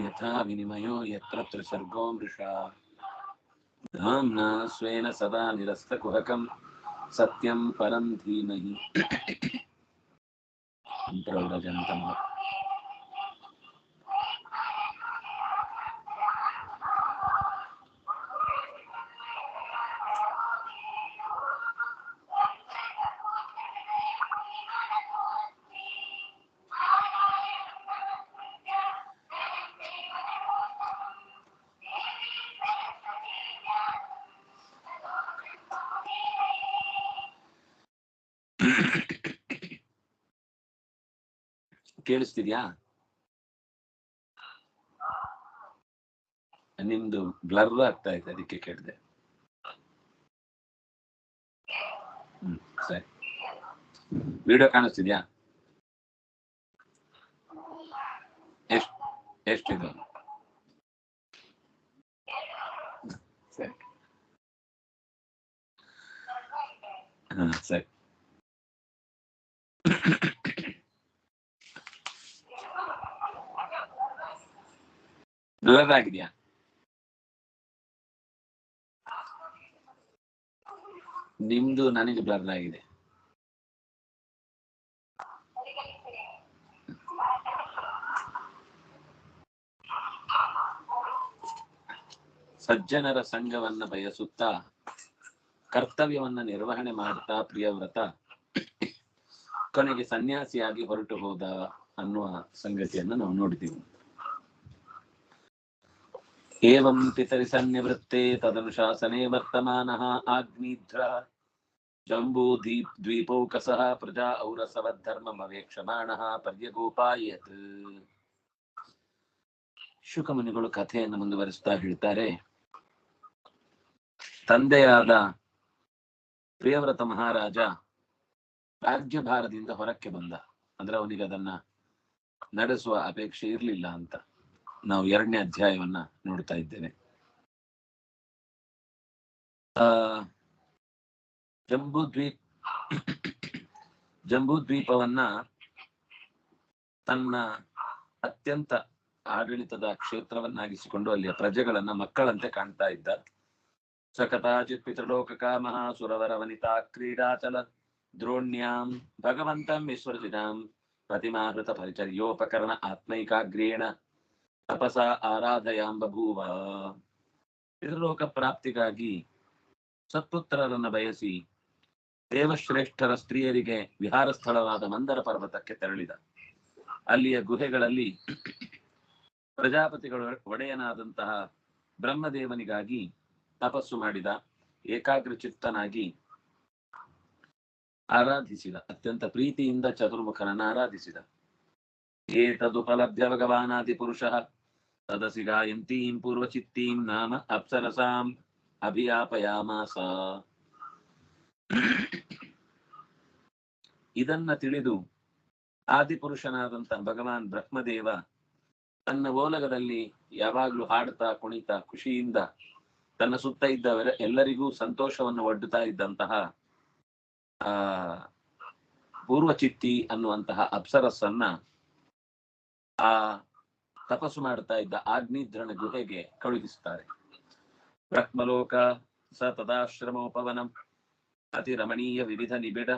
यथा विनिमयो यत्र त्रिसर्गो मृषा धाम्ना स्वेन सदा निरस्तकुहकं सत्यं परं धीमहि प्रव्रजन्तम्। ಕೇಳಿಸ್ತಿದ್ಯಾ? ನಿಮ್ದು ಬ್ಲರ್ ಆಗ್ತಾ ಇದೆ, ಅದಕ್ಕೆ ಕೇಳಿದೆ. ಸರಿ, ವಿಡಿಯೋ ಕಾಣಿಸ್ತಿದ್ಯಾ? ಎಷ್ಟಿದೆ? ಸರಿ, ಸರಿ. ಬ್ಲರ್ ಆಗಿದೆಯಾ? ನಿಮ್ದು ನನಗೆ ಬ್ಲರ್ ಆಗಿದೆ. ಸಜ್ಜನರ ಸಂಘವನ್ನ ಬಯಸುತ್ತಾ ಕರ್ತವ್ಯವನ್ನ ನಿರ್ವಹಣೆ ಮಾಡುತ್ತಾ ಪ್ರಿಯವ್ರತ ಕೊನೆಗೆ ಸನ್ಯಾಸಿಯಾಗಿ ಹೊರಟು ಹೋದ ಅನ್ನುವ ಸಂಗತಿಯನ್ನು ನಾವು ನೋಡಿದ್ದೀವಿ. ಏವಂ ಪಿತರಿ ಸನ್ನಿವೃತ್ತೆ ತದನುಶಾಸನೆ ವರ್ತಮಾನಃ ಆಗ್ನಿಧ್ರ ಜಂಬೂ ದ್ವೀಪೌಕಸಃ ಪ್ರಜಾ ಔರಸವಧರ್ಮಮವೇಕ್ಷಮಾಣಃ ಪರ್ಯಗೋಪಾಯತ್. ಶುಕಮುನಿಗಳು ಕಥೆಯನ್ನು ಮುಂದುವರಿಸ್ತಾ ಹೇಳ್ತಾರೆ, ತಂದೆಯಾದ ಪ್ರಿಯವ್ರತ ಮಹಾರಾಜ ರಾಜ್ಯಭಾರದಿಂದ ಹೊರಕ್ಕೆ ಬಂದ. ಅಂದ್ರೆ ಅವನಿಗೆ ಅದನ್ನ ನಡೆಸುವ ಅಪೇಕ್ಷೆ ಇರಲಿಲ್ಲ ಅಂತ ನಾವು 2ನೇ ಅಧ್ಯಾಯವನ್ನ ನೋಡ್ತಾ ಇದ್ದೇವೆ. ಜಂಬೂದ್ವೀಪವನ್ನ ತನ್ನ ಅತ್ಯಂತ ಆಡಳಿತದ ಕ್ಷೇತ್ರವನ್ನಾಗಿಸಿಕೊಂಡು ಅಲ್ಲಿಯ ಪ್ರಜೆಗಳನ್ನ ಮಕ್ಕಳಂತೆ ಕಾಣ್ತಾ ಇದ್ದ. ಸಕತಾಚಿತ್ ಪಿತೃಲೋಕ ಕಾಮಃ ಸುರವರ ವನಿತಾ ಕ್ರೀಡಾಚಲ ದ್ರೋಣ್ಯಾಂ ಭಗವಂತಂ ವಿಸ್ವರ್ಜಿತಾಂ ಪ್ರತಿಮಾಹೃತ ಪರಿಚರ್ಯೋಪಕರಣ ಆತ್ಮೈಕಾಗ್ರೇಣ ತಪಸ ಆರಾಧಯಾಂ ಬಭೂವ. ಪಿತೃಲೋಕ ಪ್ರಾಪ್ತಿಗಾಗಿ ಸತ್ಪುತ್ರರನ್ನ ಬಯಸಿ ದೇವಶ್ರೇಷ್ಠರ ಸ್ತ್ರೀಯರಿಗೆ ವಿಹಾರ ಸ್ಥಳವಾದ ಮಂದರ ಪರ್ವತಕ್ಕೆ ತೆರಳಿದ. ಅಲ್ಲಿಯ ಗುಹೆಗಳಲ್ಲಿ ಪ್ರಜಾಪತಿಗಳ ಒಡೆಯನಾದಂತಹ ಬ್ರಹ್ಮದೇವನಿಗಾಗಿ ತಪಸ್ಸು ಮಾಡಿದ. ಏಕಾಗ್ರ ಚಿತ್ತನಾಗಿ ಆರಾಧಿಸಿದ, ಅತ್ಯಂತ ಪ್ರೀತಿಯಿಂದ ಚತುರ್ಮುಖನನ್ನು ಆರಾಧಿಸಿದ. ಏತದುಪಲಭ್ಯ ಭಗವಾನಾದಿ ಪುರುಷಃ ತದಸಿ ಗಾಯಂತೀಂ ಪೂರ್ವಚಿತ್ತೀಂ ನಾಮ ಅಪ್ಸರಸಾಂ ಅಭಿಯಾಪಯಾಮಾಸ. ಇದನ್ನ ತಿಳಿದು ಆದಿಪುರುಷನಾದಂತಹ ಭಗವಾನ್ ಬ್ರಹ್ಮದೇವ ತನ್ನ ಓಲಗದಲ್ಲಿ ಯಾವಾಗ್ಲೂ ಹಾಡ್ತಾ ಕುಣಿತಾ ಖುಷಿಯಿಂದ ತನ್ನ ಸುತ್ತ ಇದ್ದವರ ಎಲ್ಲರಿಗೂ ಸಂತೋಷವನ್ನು ಒಡ್ಡುತ್ತಾ ಇದ್ದಂತಹ ಪೂರ್ವಚಿತ್ತಿ ಅನ್ನುವಂತಹ ಅಪ್ಸರಸ್ಸನ್ನ ಆ ತಪಸ್ಸು ಮಾಡ್ತಾ ಇದ್ದ ಆಗ್ನಿಧ್ರನ ಗುಹೆಗೆ ಕಳುಹಿಸುತ್ತಾರೆ. ಬ್ರಹ್ಮಲೋಕ ಸ ತದಾಶ್ರಮೋಪವನಂ ಅತಿ ರಮಣೀಯ ವಿವಿಧ ನಿಬಿಡ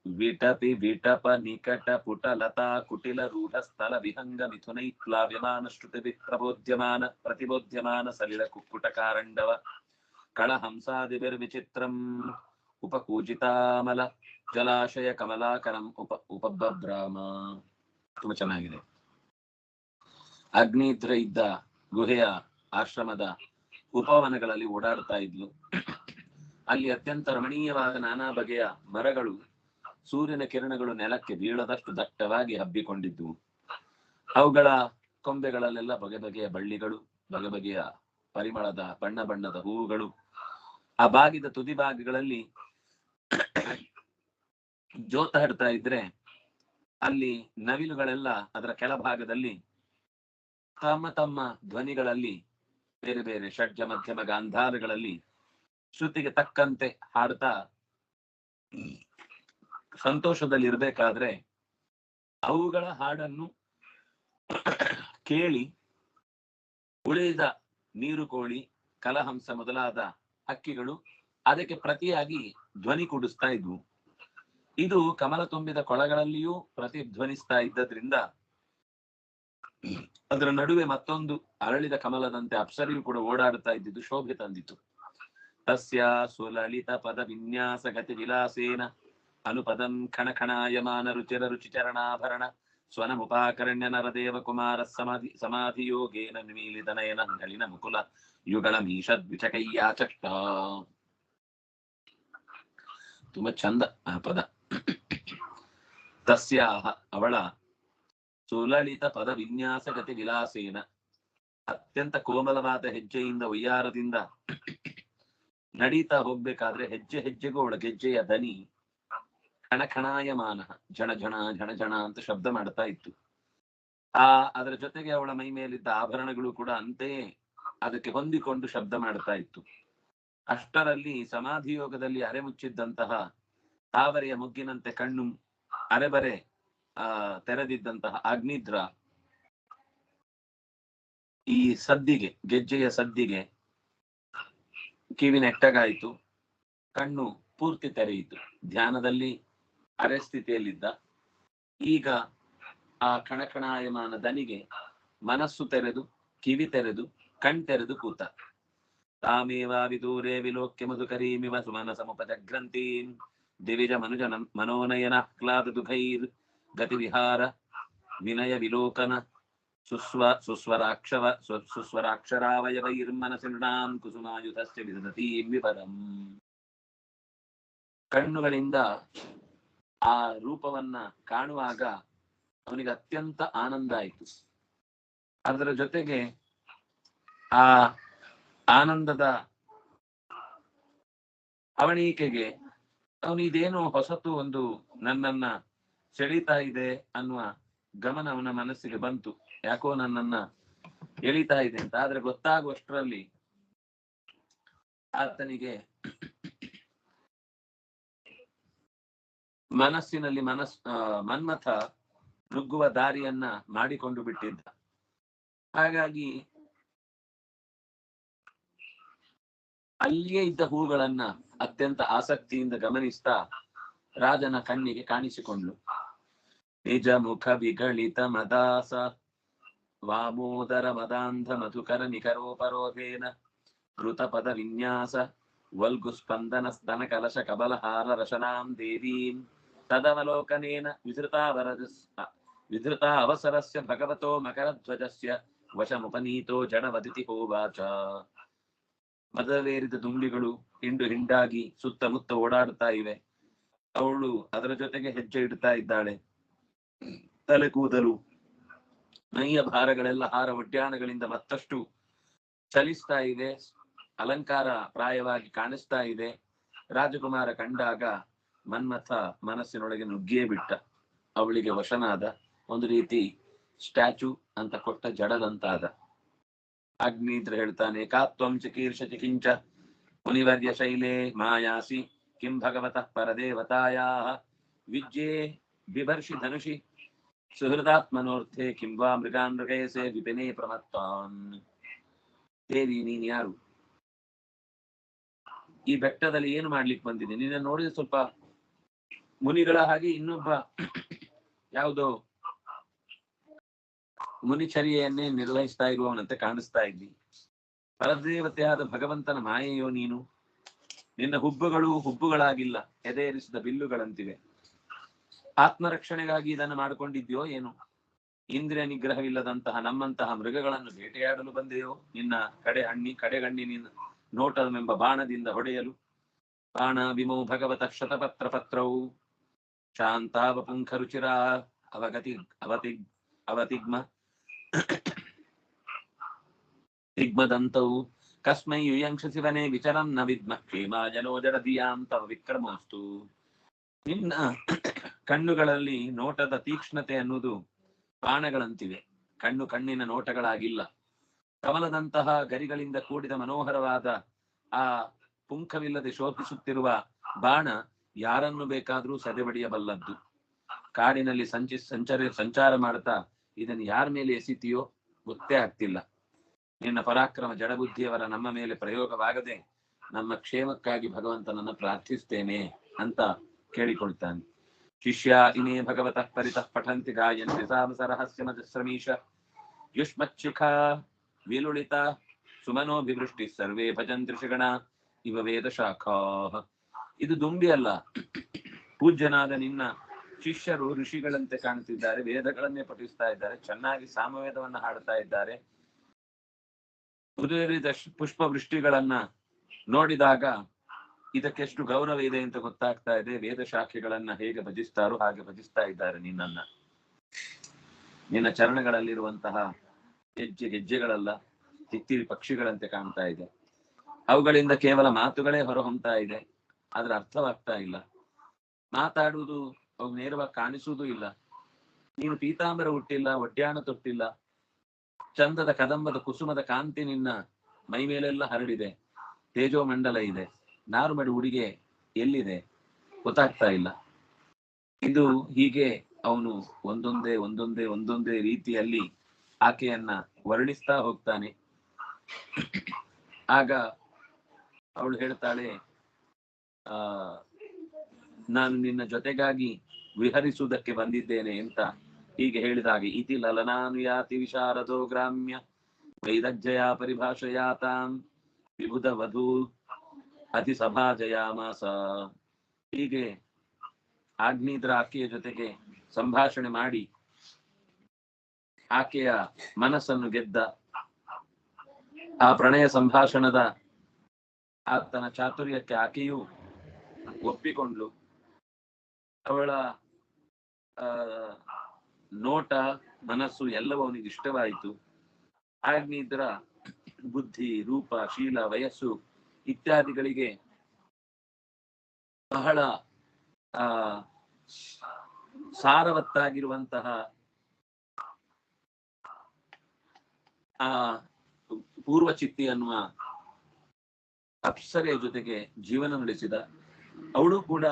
ವಿಟಪಿ ವಿಟಪ ನಿಕಟ ಪುಟ ಲತಾ ಕುಟಿಲ ರೂಢ ಸ್ಥಳ ವಿಹಂಗ ಮಿಥುನೈ ಪ್ಲಾವ್ಯಮಾನ ಶ್ರುತಿ ಪ್ರತಿಬೋಧ್ಯಮಾನ ಸಲಿಲ ಕುಕ್ಕುಟ ಕಾರಂಡವ ಕಳಹಂಸಾದಿರ್ವಿಚಿತ್ರಂ ಉಪಕೂಜಿತಾಮಲ ಜಲಾಶಯ ಕಮಲಾಕರಂ ಉಪಬ್ರಾಮ. ತುಂಬಾ ಚೆನ್ನಾಗಿದೆ. ಅಗ್ನಿಧ್ರ ಇದ್ದ ಗುಹೆಯ ಆಶ್ರಮದ ಉಪವನಗಳಲ್ಲಿ ಓಡಾಡ್ತಾ ಇದ್ಲು. ಅಲ್ಲಿ ಅತ್ಯಂತ ರಮಣೀಯವಾದ ನಾನಾ ಬಗೆಯ ಮರಗಳು ಸೂರ್ಯನ ಕಿರಣಗಳು ನೆಲಕ್ಕೆ ಬೀಳದಷ್ಟು ದಟ್ಟವಾಗಿ ಹಬ್ಬಿಕೊಂಡಿದ್ವು. ಅವುಗಳ ಕೊಂಬೆಗಳಲ್ಲೆಲ್ಲ ಬಗೆ ಬಗೆಯ ಬಳ್ಳಿಗಳು, ಬಗೆ ಬಗೆಯ ಪರಿಮಳದ ಬಣ್ಣ ಬಣ್ಣದ ಹೂವುಗಳು. ಆ ಬಾಗಿದ ತುದಿ ಭಾಗಗಳಲ್ಲಿ ಜೋತ ಹಡ್ತಾ ಇದ್ರೆ ಅಲ್ಲಿ ನವಿಲುಗಳೆಲ್ಲ ಅದರ ಕೆಳಭಾಗದಲ್ಲಿ ತಮ್ಮ ತಮ್ಮ ಧ್ವನಿಗಳಲ್ಲಿ ಬೇರೆ ಬೇರೆ ಷಡ್ಜ ಮಧ್ಯಮ ಗಾಂಧಾರಗಳಲ್ಲಿ ಶ್ರುತಿಗೆ ತಕ್ಕಂತೆ ಹಾಡ್ತಾ ಸಂತೋಷದಲ್ಲಿ ಇರ್ಬೇಕಾದ್ರೆ ಅವುಗಳ ಹಾಡನ್ನು ಕೇಳಿ ಉಳಿದ ನೀರುಕೋಳಿ, ಕಲಹಂಸ ಮೊದಲಾದ ಹಕ್ಕಿಗಳು ಅದಕ್ಕೆ ಪ್ರತಿಯಾಗಿ ಧ್ವನಿ ಕೂಡಿಸ್ತಾ ಇದ್ವು. ಇದು ಕಮಲ ತುಂಬಿದ ಕೊಳಗಳಲ್ಲಿಯೂ ಪ್ರತಿಧ್ವನಿಸ್ತಾ ಇದ್ದದ್ರಿಂದ ಅದರ ನಡುವೆ ಮತ್ತೊಂದು ಅರಳಿದ ಕಮಲದಂತೆ ಅಪ್ಸರಿಯು ಕೂಡ ಓಡಾಡ್ತಾ ಇದ್ದಿದ್ದು ಶೋಭೆ ತಂದಿತು. ತಸ್ಯ ಸುಲಲಿತ ಪದ ವಿನ್ಯಾಸ ಗತಿ ವಿಲಾಸೇನ ಅನುಪದಂ ಖಣಖಣಾಯಮಾನ ರುಚಿರ ರುಚಿಚರಣಾಭರಣ ಸ್ವನಮುಪಾಕರಣ್ಯ ನರದೇವ ಕುಮಾರ ಸಮಾಧಿ ಯೋಗೇನ ನಿಮೀಲಿತ ನಯನ ನಳಿನ ಮುಕುಲ ಯುಗಳ ಮೀಷದ್ವಿಚಕಯ್ಯಾಚಷ್ಟ. ತುಂಬಾ ಚಂದ ಆ ಪದ. ತಸ್ಯಾಹ ಅವಳ ಸುಲಲಿತ ಪದ ವಿನ್ಯಾಸ ಗತಿ ವಿಲಾಸೇನ, ಅತ್ಯಂತ ಕೋಮಲವಾದ ಹೆಜ್ಜೆಯಿಂದ ವಯ್ಯಾರದಿಂದ ನಡೀತಾ ಹೋಗ್ಬೇಕಾದ್ರೆ ಹೆಜ್ಜೆ ಹೆಜ್ಜೆಗೂ ಅವಳ ಗೆಜ್ಜೆಯ ದನಿ ಖಣಖಣಾಯಮಾನ, ಝಣ ಝಣ ಝಣ ಝಣ ಅಂತ ಶಬ್ದ ಮಾಡ್ತಾ ಇತ್ತು. ಅದರ ಜೊತೆಗೆ ಅವಳ ಮೈ ಮೇಲಿದ್ದ ಆಭರಣಗಳು ಕೂಡ ಅಂತೆಯೇ ಅದಕ್ಕೆ ಹೊಂದಿಕೊಂಡು ಶಬ್ದ ಮಾಡ್ತಾ ಇತ್ತು. ಅಷ್ಟರಲ್ಲಿ ಸಮಾಧಿ ಯೋಗದಲ್ಲಿ ಅರೆಮುಚ್ಚಿದ್ದಂತಹ ತಾವರೆಯ ಮುಗ್ಗಿನಂತೆ ಕಣ್ಣು ಅರೆಬರೆ ತೆರೆದಿದ್ದಂತಹ ಅಗ್ನಿದ್ರ ಈ ಸದ್ದಿಗೆ, ಗೆಜ್ಜೆಯ ಸದ್ದಿಗೆ ಕಿವಿ ನೆಟ್ಟಗಾಯಿತು, ಕಣ್ಣು ಪೂರ್ತಿ ತೆರೆಯಿತು. ಧ್ಯಾನದಲ್ಲಿ ಅರೆ ಸ್ಥಿತಿಯಲ್ಲಿದ್ದ ಈಗ ಆ ಕಣಕಣಾಯಮಾನ ದನಿಗೆ ಮನಸ್ಸು ತೆರೆದು, ಕಿವಿ ತೆರೆದು, ಕಣ್ತೆರೆದು ಕೂತ. ತಾಮೇವ ವಿದೂರೇ ವಿಲೋಕ್ಯ ಮಧುಕರೀಮಿವ ಸುಮನ ಸಮುಪಜಗ್ರಂಥೀಂ ದಿವಿಜ ಮನುಜ ಮನೋನಯನ ಆಹ್ಲಾದ ದುಃಖೈರ್ ಗತಿ ವಿಹಾರ ವಿನಯ ವಿಲೋಕನ ಸುಸ್ವರಾಕ್ಷರಾವಯವೈರ್ಮನಸಿ ನೃಣಾಂ ಕುಸುಮಾಯುಧಸ್ಯ ವಿದಧತೀಂ ವಿಪದಂ. ಕಣ್ಣುಗಳಿಂದ ಆ ರೂಪವನ್ನ ಕಾಣುವಾಗ ಅವನಿಗೆ ಅತ್ಯಂತ ಆನಂದ ಆಯಿತು. ಅದರ ಜೊತೆಗೆ ಆ ಆನಂದದ ಅವಣಿಕೆಗೆ ಅವನು ಇದೇನೋ ಹೊಸತು ಒಂದು ನನ್ನನ್ನ ಸೆಳೀತಾ ಇದೆ ಅನ್ನುವ ಗಮನ ಅವನ ಮನಸ್ಸಿಗೆ ಬಂತು. ಯಾಕೋ ನನ್ನನ್ನ ಎಳಿತಾ ಇದೆ ಅಂತ. ಆದ್ರೆ ಗೊತ್ತಾಗುವಷ್ಟರಲ್ಲಿ ಆತನಿಗೆ ಮನಸ್ಸಿನಲ್ಲಿ ಮನ್ಮಥ ನುಗ್ಗುವ ದಾರಿಯನ್ನ ಮಾಡಿಕೊಂಡು ಬಿಟ್ಟಿದ್ದ. ಹಾಗಾಗಿ ಅಲ್ಲಿಯೇ ಇದ್ದ ಹೂಗಳನ್ನ ಅತ್ಯಂತ ಆಸಕ್ತಿಯಿಂದ ಗಮನಿಸ್ತಾ ರಾಜನ ಕಣ್ಣಿಗೆ ಕಾಣಿಸಿಕೊಂಡ್ಲು. ನಿಜ ಮುಖ ವಿಗಳಿತ ಮದಾಸ ವಾಮೋದರ ಮದಾಂಧ ಮಧುಕರ ನಿಕರೋಪರೋಧೇನ ಋತಪದ ವಿನ್ಯಾಸ ವಲ್ಗು ಸ್ಪಂದನ ಸ್ತನ ಕಲಶ ಕಬಲಹಾರ ರಶನಾಂ ದೇವೀಂ ತದವಲೋಕನೇನ ವಿಧೃತ ಅವಸರಸ್ಯ ಭಗವತೋ ಮಕರಧ್ವಜಸ್ಯ ವಶಮುಪನೀತೋ ಜಡವದಿತಿ ಹೋವಾಚ. ಮದವೇರಿದ ದುಂಬಿಗಳು ಹಿಂಡು ಹಿಂಡಾಗಿ ಸುತ್ತಮುತ್ತ ಓಡಾಡ್ತಾ ಇವೆ. ಅವಳು ಅದರ ಜೊತೆಗೆ ಹೆಜ್ಜೆ ಇಡ್ತಾ ಇದ್ದಾಳೆ. ತಲೆ ಕೂದಲು, ಮೈಯ ಭಾರಗಳೆಲ್ಲ ಹಾರ ಒಡ್ಯಾಣಗಳಿಂದ ಮತ್ತಷ್ಟು ಚಲಿಸ್ತಾ ಇದೆ, ಅಲಂಕಾರ ಪ್ರಾಯವಾಗಿ ಕಾಣಿಸ್ತಾ ಇದೆ. ರಾಜಕುಮಾರ ಕಂಡಾಗ ಮನ್ಮಥ ಮನಸ್ಸಿನೊಳಗೆ ನುಗ್ಗಿಯೇ ಬಿಟ್ಟ. ಅವಳಿಗೆ ವಶನಾದ, ಒಂದು ರೀತಿ ಸ್ಟ್ಯಾಚು ಅಂತ ಕೊಟ್ಟ ಜಡದಂತಾದ. ಅಗ್ನಿದ್ರ ಹೇಳ್ತಾನೆ, ಕಾತ್ವಂ ಚಿಕೀರ್ಷತಿ ಕಿಂಚ ಮುನಿವರ್ಯ ಶೈಲೇ ಮಾಯಾಸಿ ಕಿಂ ಭಗವತಃ ಪರದೇವತಾಯಾಃ ವಿಜ್ಯೆ ಬಿಭರ್ಷಿ ಧನುಷಿ ಸುಹೃದಾತ್ಮನೋರ್ಥೆ ಕಿಂವಾ ಮೃಗಾನ್ ಮೃಗಯಸೆ ವಿಪಿನೇ ಪ್ರಮತ್ತಾನ್. ದೇವಿ, ನೀನ್ ಯಾರು? ಈ ಬೆಟ್ಟದಲ್ಲಿ ಏನು ಮಾಡ್ಲಿಕ್ಕೆ ಬಂದಿದೆ? ನಿನ್ನ ನೋಡಿದ್ರೆ ಸ್ವಲ್ಪ ಮುನಿಗಳ ಹಾಗೆ ಇನ್ನೊಬ್ಬ ಯಾವುದೋ ಮುನಿಚರ್ಯೆಯನ್ನೇ ನಿರ್ವಹಿಸ್ತಾ ಇರುವವನಂತೆ ಕಾಣಿಸ್ತಾ ಇದ್ದಿ. ಪರದೇವತೆಯಾದ ಭಗವಂತನ ಮಾಯೆಯೋ ನೀನು? ನಿನ್ನ ಹುಬ್ಬುಗಳಾಗಿಲ್ಲ, ಎದೆಯರಿಸಿದ ಬಿಲ್ಲುಗಳಂತಿವೆ. ಆತ್ಮರಕ್ಷಣೆಗಾಗಿ ಇದನ್ನು ಮಾಡಿಕೊಂಡಿದ್ಯೋ ಏನು? ಇಂದ್ರಿಯ ನಿಗ್ರಹವಿಲ್ಲದಂತಹ ನಮ್ಮಂತಹ ಮೃಗಗಳನ್ನು ಬೇಟೆಯಾಡಲು ಬಂದೆಯೋ? ನಿನ್ನ ಕಡೆಗಣ್ಣಿನ ನೋಟವೆಂಬ ಬಾಣದಿಂದ ಹೊಡೆಯಲು. ಬಾಣ ವಿಮೋ ಭಗವತಃ ಶತಪತ್ರ ಪತ್ರವು ಶಾಂತಾವಪುಂಖ ರುಚಿರ ಅವತಿಗ್ಮ ದಿಗ್ಮದಂತವು ಕಸ್ಮೈ ಯುಯಂಕ್ಷ ಶಿವನೇ ವಿಚರನ್ನ ವಿದ್ಮ ಕ್ಷೇಮಾಜನೋ ಜಡಧಿಯಾಂ ತವ ವಿಕ್ರಮೋಸ್ತು. ನಿನ್ನ ಕಣ್ಣುಗಳಲ್ಲಿ ನೋಟದ ತೀಕ್ಷ್ಣತೆ ಅನ್ನುವುದು ಬಾಣಗಳಂತಿವೆ. ಕಣ್ಣಿನ ನೋಟಗಳಾಗಿಲ್ಲ. ಕಮಲದಂತಹ ಗರಿಗಳಿಂದ ಕೂಡಿದ ಮನೋಹರವಾದ ಆ ಪುಂಖವಿಲ್ಲದೆ ಶೋಭಿಸುತ್ತಿರುವ ಬಾಣ ಯಾರನ್ನು ಬೇಕಾದ್ರೂ ಸದೆಬಡಿಯಬಲ್ಲದ್ದು. ಕಾಡಿನಲ್ಲಿ ಸಂಚಾರ ಮಾಡ್ತಾ ಇದನ್ನು ಯಾರ ಮೇಲೆ ಎಸಿತೀಯೋ ಗೊತ್ತೇ ಆಗ್ತಿಲ್ಲ. ನಿನ್ನ ಪರಾಕ್ರಮ ಜಡಬುದ್ಧಿಯವರ ನಮ್ಮ ಮೇಲೆ ಪ್ರಯೋಗವಾಗದೆ ನಮ್ಮ ಕ್ಷೇಮಕ್ಕಾಗಿ ಭಗವಂತನನ್ನ ಪ್ರಾರ್ಥಿಸ್ತೇನೆ ಅಂತ ಕೇಳಿಕೊಳ್ತಾನೆ. ಶಿಷ್ಯ ಇಮೇ ಭಗವತಃ ಪರಿತಃ ಪಠಂತಿ ಗಾಯಂತಿ ಸಾಮಸರಹಸ್ಯ ಮಜಸ್ರಮೀಶ ಯುಷ್ಮಚ್ಚಿಖ ವಿಲುಳಿತ ಸುಮನೋಭಿವೃಷ್ಟಿ ಸರ್ವೇ ಭಜಂತಿ ಋಷಿಗಣ ಇವ ವೇದ ಶಾಖಾ. ಇದು ದುಂಬಿ ಅಲ್ಲ, ಪೂಜ್ಯನಾದ ನಿನ್ನ ಶಿಷ್ಯರು ಋಷಿಗಳಂತೆ ಕಾಣ್ತಿದ್ದಾರೆ, ವೇದಗಳನ್ನೇ ಪಠಿಸ್ತಾ ಇದ್ದಾರೆ, ಚೆನ್ನಾಗಿ ಸಾಮವೇದವನ್ನ ಹಾಡ್ತಾ ಇದ್ದಾರೆ. ಉದುರಿದ ಪುಷ್ಪವೃಷ್ಟಿಗಳನ್ನ ನೋಡಿದಾಗ ಇದಕ್ಕೆಷ್ಟು ಗೌರವ ಇದೆ ಅಂತ ಗೊತ್ತಾಗ್ತಾ ಇದೆ. ವೇದ ಶಾಖೆಗಳನ್ನ ಹೇಗೆ ಭಜಿಸ್ತಾರೋ ಹಾಗೆ ಭಜಿಸ್ತಾ ಇದ್ದಾರೆ ನಿನ್ನನ್ನ. ನಿನ್ನ ಚರಣಗಳಲ್ಲಿರುವಂತಹ ಗೆಜ್ಜೆಗಳೆಲ್ಲ ತಿತ್ತಿರಿ ಪಕ್ಷಿಗಳಂತೆ ಕಾಣ್ತಾ ಇದೆ. ಅವುಗಳಿಂದ ಕೇವಲ ಮಾತುಗಳೇ ಹೊರಹೊಮ್ತಾ ಇದೆ, ಆದ್ರೆ ಅರ್ಥವಾಗ್ತಾ ಇಲ್ಲ. ಮಾತಾಡುವುದು ಅವು ನೇರವಾಗಿ ಕಾಣಿಸುವುದೂ ಇಲ್ಲ. ನೀನು ಪೀತಾಂಬರ ಹುಟ್ಟಿಲ್ಲ, ಒಡ್ಯಾಣ ತೊಟ್ಟಿಲ್ಲ, ಚಂದದ ಕದಂಬದ ಕುಸುಮದ ಕಾಂತಿ ನಿನ್ನ ಮೈ ಮೇಲೆಲ್ಲ ಹರಡಿದೆ, ತೇಜೋಮಂಡಲ ಇದೆ, ನಾರುಮಡಿ ಉಡಿಗೆ ಎಲ್ಲಿದೆ ಗೊತ್ತಾಗ್ತಾ ಇಲ್ಲ. ಇದು ಹೀಗೆ ಅವನು ಒಂದೊಂದೇ ರೀತಿಯಲ್ಲಿ ಆಕೆಯನ್ನ ವರ್ಣಿಸ್ತಾ ಹೋಗ್ತಾನೆ. ಆಗ ಅವಳು ಹೇಳ್ತಾಳೆ, ನಾನು ನಿನ್ನ ಜೊತೆಗಾಗಿ ವಿಹರಿಸುವುದಕ್ಕೆ ಬಂದಿದ್ದೇನೆ ಅಂತ. ಹೀಗೆ ಹೇಳಿದಾಗ ಇತಿ ಲಲನಾನುಯಾತಿ ವಿಶಾರದೋ ಗ್ರಾಮ್ಯ ವೈದಜ್ಜಯ ಪರಿಭಾಷೆಯಾತಾಂ ವಿಭುಧ ವಧೂ ಅತಿ ಸಭಾಜಯಾಮಾಸ. ಹೀಗೆ ಆಗ್ನೇದ್ರ ಆಕೆಯ ಜೊತೆಗೆ ಸಂಭಾಷಣೆ ಮಾಡಿ ಆಕೆಯ ಮನಸ್ಸನ್ನು ಗೆದ್ದ. ಆ ಪ್ರಣಯ ಸಂಭಾಷಣದ ಆತನ ಚಾತುರ್ಯಕ್ಕೆ ಆಕೆಯು ಒಪ್ಪಿಕೊಂಡ್ಲು. ಅವಳ ನೋಟ ಮನಸ್ಸು ಎಲ್ಲವೂ ಅವನಿಗೆ ಇಷ್ಟವಾಯಿತು. ಆಗ್ನೇದ್ರ ಬುದ್ಧಿ, ರೂಪ, ಶೀಲ, ವಯಸ್ಸು ಇತ್ಯಾದಿಗಳಿಗೆ ಬಹಳ ಸಾರವತ್ತಾಗಿರುವಂತಹ ಆ ಪೂರ್ವಚಿತ್ತಿ ಅನ್ನುವ ಅಪ್ಸರೆಯ ಜೊತೆಗೆ ಜೀವನ ನಡೆಸಿದ. ಅವಳು ಕೂಡ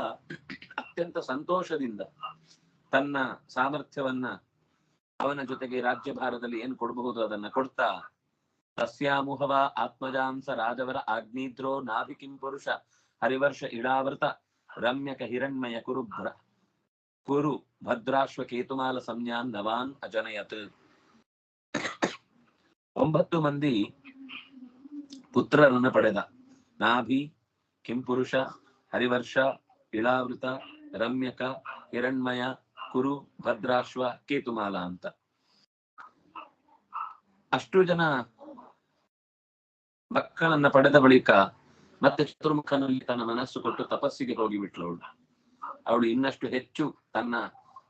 ಅತ್ಯಂತ ಸಂತೋಷದಿಂದ ತನ್ನ ಸಾಮರ್ಥ್ಯವನ್ನ ಅವನ ಜೊತೆಗೆ ರಾಜ್ಯಭಾರದಲ್ಲಿ ಏನ್ ಕೊಡಬಹುದು ಅದನ್ನ ಕೊಡ್ತಾ, ತಸ್ಯಾಮುಹವ ಆತ್ಮಜಾಂಸ ರಾಜವರ ಆಗ್ನೇದ್ರೋ ನಾಭಿ ಕಿಂ ಪುರುಷ ಹರಿವರ್ಷ ಇಡಾವೃತ ರಮ್ಯಕ ಹಿರಣ್ಮಯ ಕುರು ಭದ್ರಾಶ್ವ ಕೇತುಮಾಲ ಸಂಜ್ಞಾನ್ ನವಾನ್ ಅಜನಯತ್. 9 ಮಂದಿ ಪುತ್ರರನ್ನು ಪಡೆದ. ನಾಭಿ, ಕಿಂಪುರುಷ, ಹರಿವರ್ಷ, ಇಳಾವೃತ, ರಮ್ಯಕ, ಹಿರಣ್ಮಯ, ಕುರು, ಭದ್ರಾಶ್ವ, ಕೇತುಮಾಲ ಅಂತ ಅಷ್ಟು ಜನ ಮಕ್ಕಳನ್ನ ಪಡೆದ ಬಳಿಕ ಮತ್ತೆ ಚತುರ್ಮುಖನಲ್ಲಿ ತನ್ನ ಮನಸ್ಸು ಕೊಟ್ಟು ತಪಸ್ಸಿಗೆ ಹೋಗಿಬಿಟ್ಲು. ಅವಳು ಇನ್ನಷ್ಟು ಹೆಚ್ಚು ತನ್ನ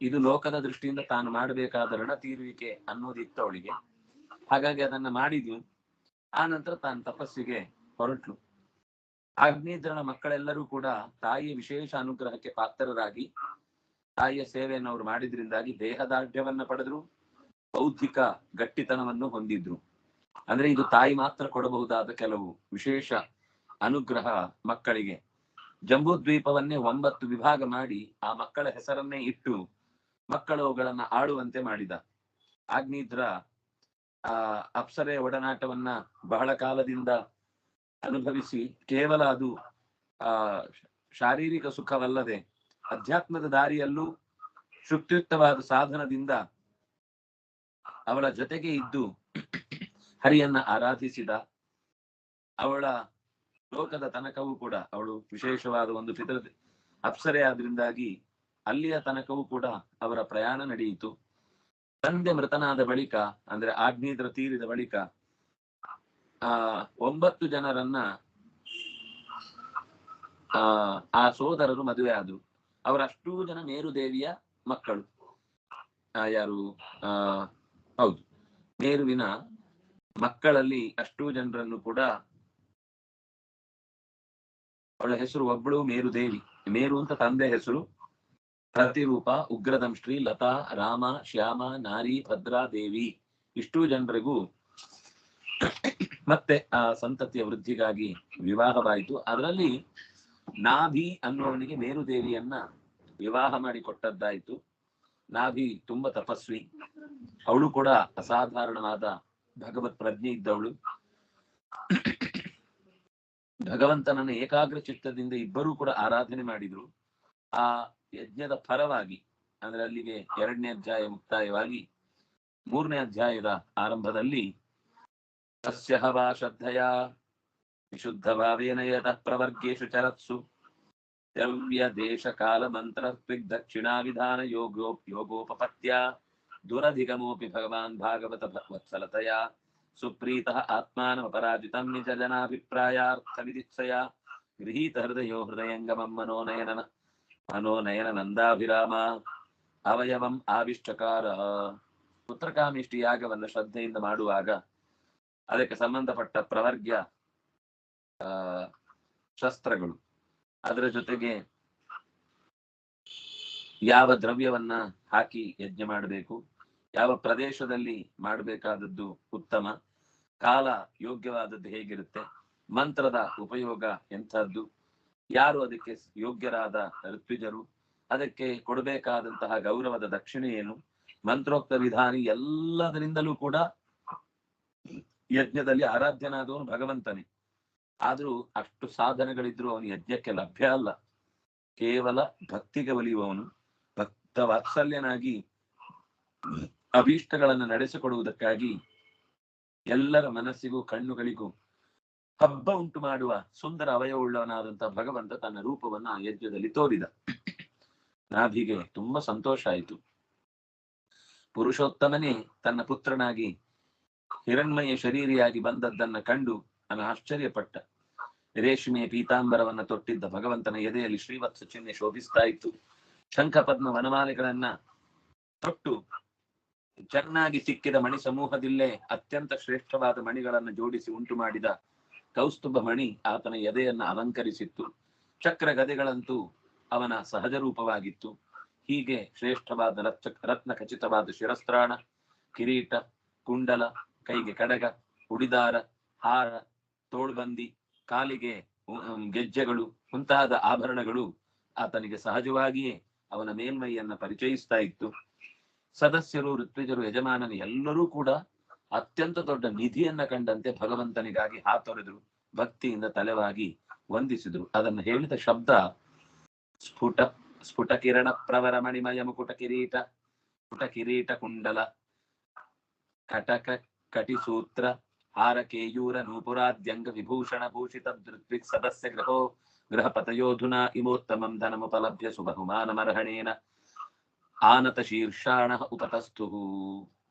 ಇದು ಲೋಕದ ದೃಷ್ಟಿಯಿಂದ ತಾನು ಮಾಡಬೇಕಾದ ಋಣ ತೀರುವಿಕೆ ಅನ್ನೋದಿತ್ತು ಅವಳಿಗೆ. ಹಾಗಾಗಿ ಅದನ್ನ ಮಾಡಿದ್ಲು. ಆ ನಂತರ ತಾನು ತಪಸ್ಸಿಗೆ ಹೊರಟ್ಲು. ಆಗ್ನೇದ್ರನ ಮಕ್ಕಳೆಲ್ಲರೂ ಕೂಡ ತಾಯಿಯ ವಿಶೇಷ ಅನುಗ್ರಹಕ್ಕೆ ಪಾತ್ರರಾಗಿ ತಾಯಿಯ ಸೇವೆಯನ್ನು ಅವರು ಮಾಡಿದ್ರಿಂದಾಗಿ ದೇಹದಾಢ್ಯವನ್ನ ಪಡೆದ್ರು, ಬೌದ್ಧಿಕ ಗಟ್ಟಿತನವನ್ನು ಹೊಂದಿದ್ರು. ಅಂದ್ರೆ ಇದು ತಾಯಿ ಮಾತ್ರ ಕೊಡಬಹುದಾದ ಕೆಲವು ವಿಶೇಷ ಅನುಗ್ರಹ ಮಕ್ಕಳಿಗೆ. ಜಂಬೂದ್ವೀಪವನ್ನೇ 9 ವಿಭಾಗ ಮಾಡಿ ಆ ಮಕ್ಕಳ ಹೆಸರನ್ನೇ ಇಟ್ಟು ಮಕ್ಕಳು ಅವುಗಳನ್ನ ಆಳುವಂತೆ ಮಾಡಿದ. ಆಗ್ನೇದ್ರ ಅಪ್ಸರೆಯ ಒಡನಾಟವನ್ನ ಬಹಳ ಕಾಲದಿಂದ ಅನುಭವಿಸಿ ಕೇವಲ ಅದು ಶಾರೀರಿಕ ಸುಖವಲ್ಲದೆ ಅಧ್ಯಾತ್ಮದ ದಾರಿಯಲ್ಲೂ ಶುಕ್ತಿಯುಕ್ತವಾದ ಸಾಧನದಿಂದ ಅವಳ ಜೊತೆಗೆ ಇದ್ದು ಹರಿಯನ್ನ ಆರಾಧಿಸಿದ. ಅವಳ ಲೋಕದ ತನಕವೂ ಕೂಡ ಅವಳು ವಿಶೇಷವಾದ ಒಂದು ಅಪ್ಸರೆ ಆದ್ರಿಂದಾಗಿ ಅಲ್ಲಿಯ ತನಕವೂ ಕೂಡ ಅವರ ಪ್ರಯಾಣ ನಡೆಯಿತು. ತಂದೆ ಮೃತನಾದ ಬಳಿಕ ಅಂದ್ರೆ ಆಗ್ನೇದ್ರ ತೀರಿದ ಬಳಿಕ 9 ಜನರನ್ನ ಆ ಸೋದರರು ಮದುವೆ ಆದ್ರು. ಅವರಷ್ಟೂ ಜನ ಮೇರುದೇವಿಯ ಮಕ್ಕಳು. ಯಾರು ಹೌದು, ಮೇರುವಿನ ಮಕ್ಕಳಲ್ಲಿ ಅಷ್ಟೂ ಜನರನ್ನು ಕೂಡ ಅವಳ ಹೆಸರು ಒಬ್ಬಳು ಮೇರುದೇವಿ. ಮೇರು ಅಂತ ತಂದೆ ಹೆಸರು, ಪ್ರತಿರೂಪ ಉಗ್ರದಂಶ್ರೀ ಲತಾ ರಾಮ ಶ್ಯಾಮ ನಾರಿ ಭದ್ರಾ ದೇವಿ. ಇಷ್ಟೂ ಜನರಿಗೂ ಮತ್ತೆ ಆ ಸಂತತಿಯ ವೃದ್ಧಿಗಾಗಿ ವಿವಾಹವಾಯಿತು. ಅದರಲ್ಲಿ ನಾಭಿ ಅನ್ನುವವನಿಗೆ ಮೇರುದೇವಿಯನ್ನ ವಿವಾಹ ಮಾಡಿ ಕೊಟ್ಟದ್ದಾಯಿತು. ನಾಭಿ ತುಂಬಾ ತಪಸ್ವಿ, ಅವಳು ಕೂಡ ಅಸಾಧಾರಣವಾದ ಭಗವತ್ ಪ್ರಜ್ಞೆ ಇದ್ದವಳು. ಭಗವಂತನನ್ನು ಏಕಾಗ್ರ ಚಿತ್ತದಿಂದ ಇಬ್ಬರೂ ಕೂಡ ಆರಾಧನೆ ಮಾಡಿದ್ರು. ಆ ಯಜ್ಞದ ಫಲವಾಗಿ ಅಂದ್ರೆ ಅಲ್ಲಿಗೆ 2ನೇ ಅಧ್ಯಾಯ ಮುಕ್ತಾಯವಾಗಿ 3ನೇ ಅಧ್ಯಾಯದ ಆರಂಭದಲ್ಲಿ ತಸ್ಯ ಹವಾ ಶ್ರದ್ಧೆಯ ವಿಶುದ್ಧ ಭಾವೇನ ಯತಃ ಪ್ರವರ್ಗೇಶು ಚರತ್ಸು ದ್ರವ್ಯ ದೇಶ ಕಾಲ ಮಂತ್ರ ದಕ್ಷಿಣಾ ವಿಧಾನ ಯೋಗೋಪಪತ್ಯ ದುರಧಿಗಮೋಪಿ ಭಗವಾನ್ ಭಾಗವತ ವತ್ಸಲತೆಯ ಸುಪ್ರೀತಃ ಆತ್ಮಾನಮಪರಾಜಿತಂ ನಿಜ ಜನಾಭಿಪ್ರಾಯಾರ್ಥ ವಿದಿತ್ಸಯ ಗೃಹೀತ ಹೃದಯೋ ಹೃದಯಂಗಮಂ ಮನೋನಯನ ನಂದಾಭಿರಾಮ ಅವಯವಂ ಆವಿಷ್ಟಕಾರ. ಪುತ್ರಕಾಮಿಷ್ಟಿ ಯಾಗವನ್ನು ಶ್ರದ್ಧೆಯಿಂದ ಮಾಡುವಾಗ ಅದಕ್ಕೆ ಸಂಬಂಧಪಟ್ಟ ಪ್ರವರ್ಗ್ಯ ಶಸ್ತ್ರಗಳು, ಅದರ ಜೊತೆಗೆ ಯಾವ ದ್ರವ್ಯವನ್ನ ಹಾಕಿ ಯಜ್ಞ ಮಾಡಬೇಕು, ಯಾವ ಪ್ರದೇಶದಲ್ಲಿ ಮಾಡಬೇಕಾದದ್ದು ಉತ್ತಮ, ಕಾಲ ಯೋಗ್ಯವಾದದ್ದು ಹೇಗಿರುತ್ತೆ, ಮಂತ್ರದ ಉಪಯೋಗ ಎಂಥದ್ದು, ಯಾರು ಅದಕ್ಕೆ ಯೋಗ್ಯರಾದ ಋತ್ವಿಜರು, ಅದಕ್ಕೆ ಕೊಡಬೇಕಾದಂತಹ ಗೌರವದ ದಕ್ಷಿಣೆ ಏನು, ಮಂತ್ರೋಕ್ತ ವಿಧಾನಿ ಎಲ್ಲದರಿಂದಲೂ ಕೂಡ ಯಜ್ಞದಲ್ಲಿ ಆರಾಧ್ಯನಾದವನು ಭಗವಂತನೇ. ಆದ್ರೂ ಅಷ್ಟು ಸಾಧನೆಗಳಿದ್ರು ಅವನು ಯಜ್ಞಕ್ಕೆ ಲಭ್ಯ ಅಲ್ಲ. ಕೇವಲ ಭಕ್ತಿಗೆ ಒಲಿಯುವವನು, ಭಕ್ತ ವಾತ್ಸಲ್ಯನಾಗಿ ಅಭೀಷ್ಟಗಳನ್ನು ನಡೆಸಿಕೊಡುವುದಕ್ಕಾಗಿ ಎಲ್ಲರ ಮನಸ್ಸಿಗೂ ಕಣ್ಣುಗಳಿಗೂ ಹಬ್ಬ ಉಂಟು ಮಾಡುವ ಸುಂದರ ಅವಯವವುಳ್ಳವನಾದಂತಹ ಭಗವಂತ ತನ್ನ ರೂಪವನ್ನ ಆ ಯಜ್ಞದಲ್ಲಿ ತೋರಿದ. ನಾಭಿಗೆ ತುಂಬಾ ಸಂತೋಷ ಆಯಿತು. ಪುರುಷೋತ್ತಮನೇ ತನ್ನ ಪುತ್ರನಾಗಿ ಹಿರಣ್ಮಯ ಶರೀರಿಯಾಗಿ ಬಂದದ್ದನ್ನ ಕಂಡು ನಾನು ಆಶ್ಚರ್ಯಪಟ್ಟ. ರೇಷ್ಮೆಯ ಪೀತಾಂಬರವನ್ನ ತೊಟ್ಟಿದ್ದ ಭಗವಂತನ ಎದೆಯಲ್ಲಿ ಶ್ರೀವತ್ಸ ಚಿಹ್ನೆ ಶೋಭಿಸ್ತಾ ಇತ್ತು. ಶಂಖ ಪದ್ಮ ವನಮಾಲೆಗಳನ್ನ ತೊಟ್ಟು ಚೆನ್ನಾಗಿ ಸಿಕ್ಕಿದ ಮಣಿ ಸಮೂಹದಿಲ್ಲೇ ಅತ್ಯಂತ ಶ್ರೇಷ್ಠವಾದ ಮಣಿಗಳನ್ನು ಜೋಡಿಸಿ ಉಂಟು ಮಾಡಿದ ಕೌಸ್ತುಭ ಮಣಿ ಆತನ ಎದೆಯನ್ನ ಅಲಂಕರಿಸಿತ್ತು. ಚಕ್ರ ಗದೆಗಳಂತೂ ಅವನ ಸಹಜ ರೂಪವಾಗಿತ್ತು. ಹೀಗೆ ಶ್ರೇಷ್ಠವಾದ ರತ್ನ ಖಚಿತವಾದ ಶಿರಸ್ತ್ರಾಣ, ಕಿರೀಟ, ಕುಂಡಲ, ಕೈಗೆ ಕಡಗ, ಉಡಿದಾರ, ಹಾರ, ತೋಳ್ಬಂದಿ, ಕಾಲಿಗೆ ಗೆಜ್ಜೆಗಳು ಮುಂತಾದ ಆಭರಣಗಳು ಆತನಿಗೆ ಸಹಜವಾಗಿಯೇ ಅವನ ಮೇಲ್ಮೈಯನ್ನ ಪರಿಚಯಿಸ್ತಾ ಇತ್ತು. ಸದಸ್ಯರು, ಋತ್ವಿಜರು, ಯಜಮಾನನು ಎಲ್ಲರೂ ಕೂಡ ಅತ್ಯಂತ ದೊಡ್ಡ ನಿಧಿಯನ್ನ ಕಂಡಂತೆ ಭಗವಂತನಿಗಾಗಿ ಹಾತೊರೆದ್ರು, ಭಕ್ತಿಯಿಂದ ತಲೆವಾಗಿ ವಂದಿಸಿದ್ರು. ಅದನ್ನು ಹೇಳಿದ ಶಬ್ದ ಸ್ಫುಟ ಕಿರಣ ಪ್ರವರ ಮಣಿಮಯ ಮುಕುಟ ಕಿರೀಟ, ಸ್ಫುಟ ಕಿರೀಟ ಕುಂಡಲ ಕಟಕ ಕಟಿಸೂತ್ರ ಹಾರ ಕೇಯೂರ ನೂಪುರಾದ್ಯಂಗ ವಿಭೂಷಣ ಭೂಷಿತ ದೃಗ್ವಿಕ್ ಸದಸ್ಯ ಗೃಹಪತಯೋಧುನಾ ಇಮೋತ್ತಮಂ ಧನಮುಪಲಭ್ಯ ಸುಬಹುಮಾನಮರ್ಹಣೇನ ಆನತ ಶೀರ್ಷಾಣ ಉಪತಸ್ಥು.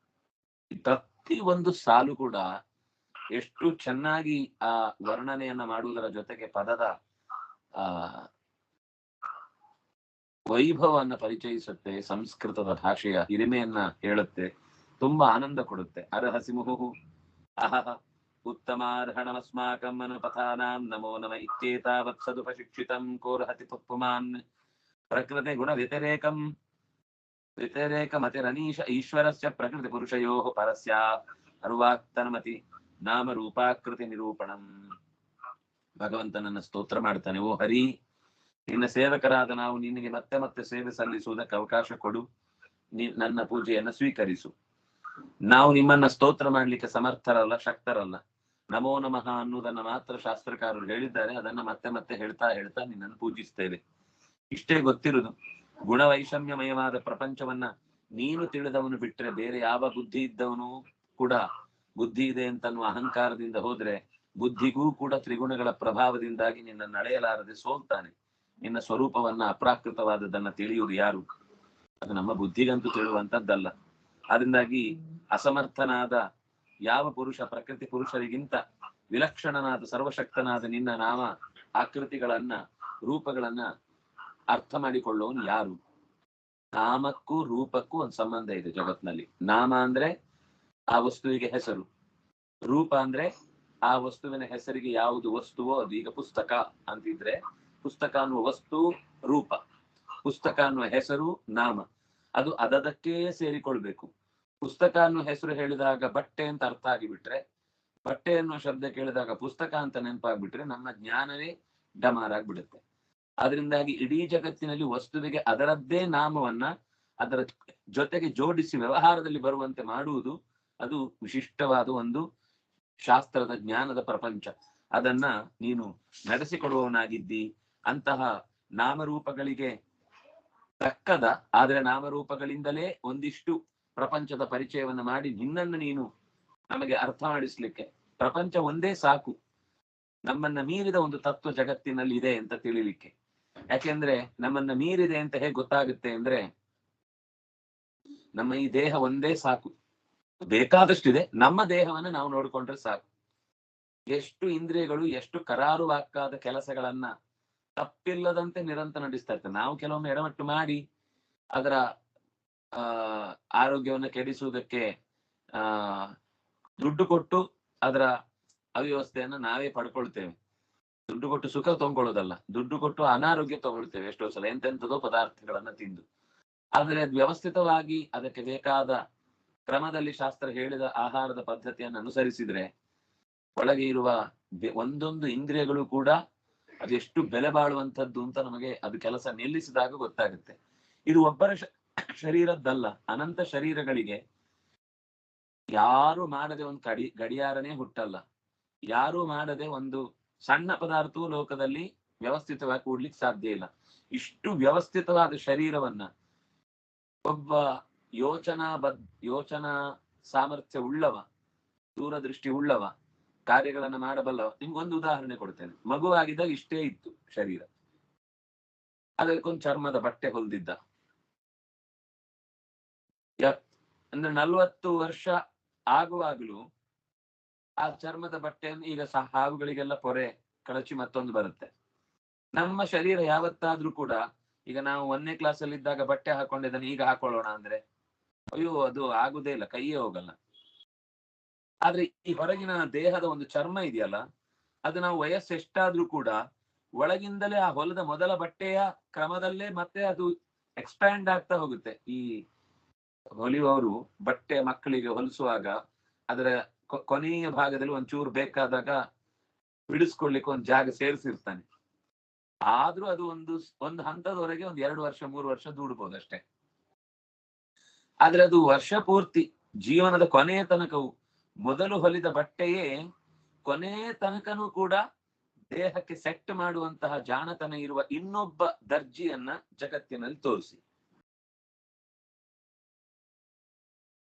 ಪ್ರತಿ ಒಂದು ಸಾಲು ಕೂಡ ಎಷ್ಟು ಚೆನ್ನಾಗಿ ಆ ವರ್ಣನೆಯನ್ನ ಮಾಡುವುದರ ಜೊತೆಗೆ ಪದದ ವೈಭವನ್ನ ಪರಿಚಯಿಸುತ್ತೆ, ಸಂಸ್ಕೃತದ ಭಾಷೆಯ ಹಿರಿಮೆಯನ್ನ ಹೇಳುತ್ತೆ, ತುಂಬಾ ಆನಂದ ಕೊಡುತ್ತೆ. ಅರ್ಹಸಿ ಮುಹು ಅಹಹ ಉತ್ತಮಾರ್ಹಣಮಸ್ಮಾಕಂ ಅನುಪಥಾನಾಂ ನಮೋ ನಮ ಇತ್ಯೇತಾವತ್ಸದುಪಶಿಕ್ಷಿತಂ ಕೋರ್ಹತಿ ಪುಪ್ಪುಮಾನ್ ಪ್ರಕೃತಿ ಗುಣ ವ್ಯತಿರೇಕಮತಿರನೀಶ ಈಶ್ವರಸ್ಯ ಪ್ರಕೃತಿ ಪುರುಷಯೋಃ ಪರಸ್ಯ ಅರ್ವಾಕ್ತನಮತಿ ನಾಮ ರೂಪಾಕೃತಿ ನಿರೂಪಣಂ. ಭಗವಂತನನ್ನ ಸ್ತೋತ್ರ ಮಾಡ್ತಾನೆ. ಓ ಹರಿ, ನಿನ್ನ ಸೇವಕರಾದ ನಾವು ನಿನಗೆ ಮತ್ತೆ ಮತ್ತೆ ಸೇವೆ ಸಲ್ಲಿಸುವುದಕ್ಕೆ ಅವಕಾಶ ಕೊಡು, ನನ್ನ ಪೂಜೆಯನ್ನ ಸ್ವೀಕರಿಸು. ನಾವು ನಿಮ್ಮನ್ನ ಸ್ತೋತ್ರ ಮಾಡ್ಲಿಕ್ಕೆ ಸಮರ್ಥರಲ್ಲ, ಶಕ್ತರಲ್ಲ. ನಮೋ ನಮಃ ಅನ್ನುವುದನ್ನ ಮಾತ್ರ ಶಾಸ್ತ್ರಕಾರರು ಹೇಳಿದ್ದಾರೆ. ಅದನ್ನ ಮತ್ತೆ ಮತ್ತೆ ಹೇಳ್ತಾ ಹೇಳ್ತಾ ನಿನ್ನನ್ನು ಪೂಜಿಸ್ತೇವೆ. ಇಷ್ಟೇ ಗೊತ್ತಿರುವುದು. ಗುಣವೈಷಮ್ಯಮಯವಾದ ಪ್ರಪಂಚವನ್ನ ನೀನು ತಿಳಿದವನು ಬಿಟ್ರೆ ಬೇರೆ ಯಾವ ಬುದ್ಧಿ ಇದ್ದವನು ಕೂಡ ಬುದ್ಧಿ ಇದೆ ಅಂತನ್ನುವ ಅಹಂಕಾರದಿಂದ ಹೋದ್ರೆ ಬುದ್ಧಿಗೂ ಕೂಡ ತ್ರಿಗುಣಗಳ ಪ್ರಭಾವದಿಂದಾಗಿ ನಿನ್ನ ನಡೆಯಲಾರದೆ ಸೋಲ್ತಾನೆ. ನಿನ್ನ ಸ್ವರೂಪವನ್ನ ಅಪ್ರಾಕೃತವಾದದನ್ನ ತಿಳಿಯುವುದು ಯಾರು? ಅದು ನಮ್ಮ ಬುದ್ಧಿಗಂತೂ ತಿಳಿಯುವಂತದ್ದಲ್ಲ. ಅದರಿಂದಾಗಿ ಅಸಮರ್ಥನಾದ ಯಾವ ಪುರುಷ ಪ್ರಕೃತಿ ಪುರುಷರಿಗಿಂತ ವಿಲಕ್ಷಣನಾದ ಸರ್ವಶಕ್ತನಾದ ನಿನ್ನ ನಾಮ ಆಕೃತಿಗಳನ್ನ ರೂಪಗಳನ್ನ ಅರ್ಥ ಮಾಡಿಕೊಳ್ಳೋನು ಯಾರು? ನಾಮಕ್ಕೂ ರೂಪಕ್ಕೂ ಒಂದು ಸಂಬಂಧ ಇದೆ ಜಗತ್ನಲ್ಲಿ. ನಾಮ ಅಂದ್ರೆ ಆ ವಸ್ತುವಿಗೆ ಹೆಸರು, ರೂಪ ಅಂದ್ರೆ ಆ ವಸ್ತುವಿನ ಹೆಸರಿಗೆ ಯಾವುದು ವಸ್ತುವೋ ಅದು. ಈಗ ಪುಸ್ತಕ ಅಂತಿದ್ರೆ ಪುಸ್ತಕ ಅನ್ನುವ ವಸ್ತು ರೂಪ, ಪುಸ್ತಕ ಅನ್ನುವ ಹೆಸರು ನಾಮ. ಅದು ಅದಕ್ಕೆ ಸೇರಿಕೊಳ್ಬೇಕು. ಪುಸ್ತಕ ಅನ್ನುವ ಹೆಸರು ಹೇಳಿದಾಗ ಬಟ್ಟೆ ಅಂತ ಅರ್ಥ ಆಗಿಬಿಟ್ರೆ, ಬಟ್ಟೆ ಅನ್ನುವ ಶಬ್ದ ಕೇಳಿದಾಗ ಪುಸ್ತಕ ಅಂತ ನೆನಪಾಗ್ಬಿಟ್ರೆ ನಮ್ಮ ಜ್ಞಾನವೇ ಡಮಾರಾಗ್ಬಿಡುತ್ತೆ. ಅದರಿಂದಾಗಿ ಇಡೀ ಜಗತ್ತಿನಲ್ಲಿ ವಸ್ತುವಿಗೆ ಅದರದ್ದೇ ನಾಮವನ್ನ ಅದರ ಜೊತೆಗೆ ಜೋಡಿಸಿ ವ್ಯವಹಾರದಲ್ಲಿ ಬರುವಂತೆ ಮಾಡುವುದು ಅದು ವಿಶಿಷ್ಟವಾದ ಒಂದು ಶಾಸ್ತ್ರದ ಜ್ಞಾನದ ಪ್ರಪಂಚ. ಅದನ್ನ ನೀನು ನಡೆಸಿಕೊಡುವವನಾಗಿದ್ದಿ. ಅಂತಹ ನಾಮರೂಪಗಳಿಗೆ ತಕ್ಕದ ಆದ್ರೆ ನಾಮರೂಪಗಳಿಂದಲೇ ಒಂದಿಷ್ಟು ಪ್ರಪಂಚದ ಪರಿಚಯವನ್ನು ಮಾಡಿ ನಿನ್ನನ್ನು ನೀನು ನಮಗೆ ಅರ್ಥ ಮಾಡಿಸ್ಲಿಕ್ಕೆ. ಪ್ರಪಂಚ ಒಂದೇ ಸಾಕು, ನಮ್ಮನ್ನ ಮೀರಿದ ಒಂದು ತತ್ವ ಜಗತ್ತಿನಲ್ಲಿ ಇದೆ ಅಂತ ತಿಳಿಲಿಕ್ಕೆ. ಯಾಕೆಂದ್ರೆ ನಮ್ಮನ್ನ ಮೀರಿದೆ ಅಂತ ಹೇಗೆ ಗೊತ್ತಾಗುತ್ತೆ ಅಂದ್ರೆ, ನಮ್ಮ ಈ ದೇಹ ಒಂದೇ ಸಾಕು, ಬೇಕಾದಷ್ಟಿದೆ, ನಮ್ಮ ದೇಹವನ್ನು ನಾವು ನೋಡಿಕೊಂಡ್ರೆ ಸಾಕು. ಎಷ್ಟು ಇಂದ್ರಿಯಗಳು ಎಷ್ಟು ಕರಾರುವಾಕ್ಕಾದ ಕೆಲಸಗಳನ್ನ ತಪ್ಪಿಲ್ಲದಂತೆ ನಿರಂತರ ನಡೆಸ್ತಾ ಇರ್ತದೆ. ನಾವು ಕೆಲವೊಮ್ಮೆ ಎಡವಟ್ಟು ಮಾಡಿ ಅದರ ಆರೋಗ್ಯವನ್ನು ಕೆಡಿಸುವುದಕ್ಕೆ ದುಡ್ಡು ಕೊಟ್ಟು ಅದರ ಅವ್ಯವಸ್ಥೆಯನ್ನ ನಾವೇ ಪಡ್ಕೊಳ್ತೇವೆ. ದುಡ್ಡು ಕೊಟ್ಟು ಸುಖ ತಗೊಂಡ್ಕೊಳ್ಳೋದಲ್ಲ, ದುಡ್ಡು ಕೊಟ್ಟು ಅನಾರೋಗ್ಯ ತಗೊಳ್ತೇವೆ ಎಷ್ಟೋ ಸಲ, ಎಂತೆಂಥದೋ ಪದಾರ್ಥಗಳನ್ನ ತಿಂದು. ಆದ್ರೆ ಅದು ವ್ಯವಸ್ಥಿತವಾಗಿ ಅದಕ್ಕೆ ಬೇಕಾದ ಕ್ರಮದಲ್ಲಿ ಶಾಸ್ತ್ರ ಹೇಳಿದ ಆಹಾರದ ಪದ್ಧತಿಯನ್ನು ಅನುಸರಿಸಿದ್ರೆ ಒಳಗೆ ಇರುವ ಒಂದೊಂದು ಇಂದ್ರಿಯಗಳು ಕೂಡ ಅದೆಷ್ಟು ಬೆಲೆ ಬಾಳುವಂಥದ್ದು ಅಂತ ನಮಗೆ ಅದು ಕೆಲಸ ನಿಲ್ಲಿಸಿದಾಗ ಗೊತ್ತಾಗುತ್ತೆ. ಇದು ಒಬ್ಬರ ಶರೀರದ್ದಲ್ಲ, ಅನಂತ ಶರೀರಗಳಿಗೆ ಯಾರು ಮಾಡದೆ ಒಂದು ಗಡಿಯಾರನೇ ಹುಟ್ಟಲ್ಲ, ಯಾರು ಮಾಡದೆ ಒಂದು ಸಣ್ಣ ಪದಾರ್ಥವೂ ಲೋಕದಲ್ಲಿ ವ್ಯವಸ್ಥಿತವಾಗಿ ಕೂಡ್ಲಿಕ್ಕೆ ಸಾಧ್ಯ ಇಲ್ಲ. ಇಷ್ಟು ವ್ಯವಸ್ಥಿತವಾದ ಶರೀರವನ್ನ ಒಬ್ಬ ಯೋಚನಾ ಸಾಮರ್ಥ್ಯ ಉಳ್ಳವ, ದೂರದೃಷ್ಟಿ ಉಳ್ಳವ, ಕಾರ್ಯಗಳನ್ನ ಮಾಡಬಲ್ಲವ. ನಿಮ್ಗೊಂದು ಉದಾಹರಣೆ ಕೊಡ್ತೇನೆ. ಮಗುವಾಗಿದ್ದಾಗ ಇಷ್ಟೇ ಇತ್ತು ಶರೀರ, ಅದಕ್ಕೊಂದು ಚರ್ಮದ ಬಟ್ಟೆ ಹೊಲ್ದಿದ್ದ. ಅಂದ್ರೆ 40 ವರ್ಷ ಆಗುವಾಗಲೂ ಆ ಚರ್ಮದ ಬಟ್ಟೆಯನ್ನು, ಈಗ ಹಾವುಗಳಿಗೆಲ್ಲ ಪೊರೆ ಕಳಚಿ ಮತ್ತೊಂದು ಬರುತ್ತೆ. ನಮ್ಮ ಶರೀರ ಯಾವತ್ತಾದ್ರೂ ಕೂಡ, ಈಗ ನಾವು 1ನೇ ಕ್ಲಾಸಲ್ಲಿ ಇದ್ದಾಗ ಬಟ್ಟೆ ಹಾಕೊಂಡಿದ್ದಾನೆ ಈಗ ಹಾಕೊಳ್ಳೋಣ ಅಂದ್ರೆ ಅಯ್ಯೋ ಅದು ಆಗುದೇ ಇಲ್ಲ, ಕೈಯೇ ಹೋಗಲ್ಲ. ಆದ್ರೆ ಈ ಹೊರಗಿನ ದೇಹದ ಒಂದು ಚರ್ಮ ಇದೆಯಲ್ಲ, ಅದು ನಾವು ವಯಸ್ಸು ಎಷ್ಟಾದ್ರೂ ಕೂಡ ಒಳಗಿಂದಲೇ ಆ ಹೊಲದ ಮೊದಲ ಬಟ್ಟೆಯ ಕ್ರಮದಲ್ಲೇ ಮತ್ತೆ ಅದು ಎಕ್ಸ್ಪ್ಯಾಂಡ್ ಆಗ್ತಾ ಹೋಗುತ್ತೆ. ಈ ಹೊಲಿಯುವವರು ಬಟ್ಟೆ ಮಕ್ಕಳಿಗೆ ಹೊಲಿಸುವಾಗ ಅದರ ಕೊನೆಯ ಭಾಗದಲ್ಲಿ ಒಂಚೂರು ಬೇಕಾದಾಗ ಬಿಡಿಸ್ಕೊಳ್ಲಿಕ್ಕೆ ಒಂದು ಜಾಗ ಸೇರಿಸಿರ್ತಾನೆ. ಆದ್ರೂ ಅದು ಒಂದು ಹಂತದವರೆಗೆ 1 2 ವರ್ಷ 3 ವರ್ಷ ದೂಡ್ಬೋದು ಅಷ್ಟೇ. ಆದ್ರೆ ಅದು ವರ್ಷ ಪೂರ್ತಿ ಜೀವನದ ಕೊನೆಯ ತನಕವು ಮೊದಲು ಹೊಲಿದ ಬಟ್ಟೆಯೇ ಕೊನೆಯ ತನಕನೂ ಕೂಡ ದೇಹಕ್ಕೆ ಸೆಟ್ ಮಾಡುವಂತಹ ಜಾಣತನ ಇರುವ ಇನ್ನೊಬ್ಬ ದರ್ಜಿಯನ್ನ ಜಗತ್ತಿನಲ್ಲಿ ತೋರಿಸಿ.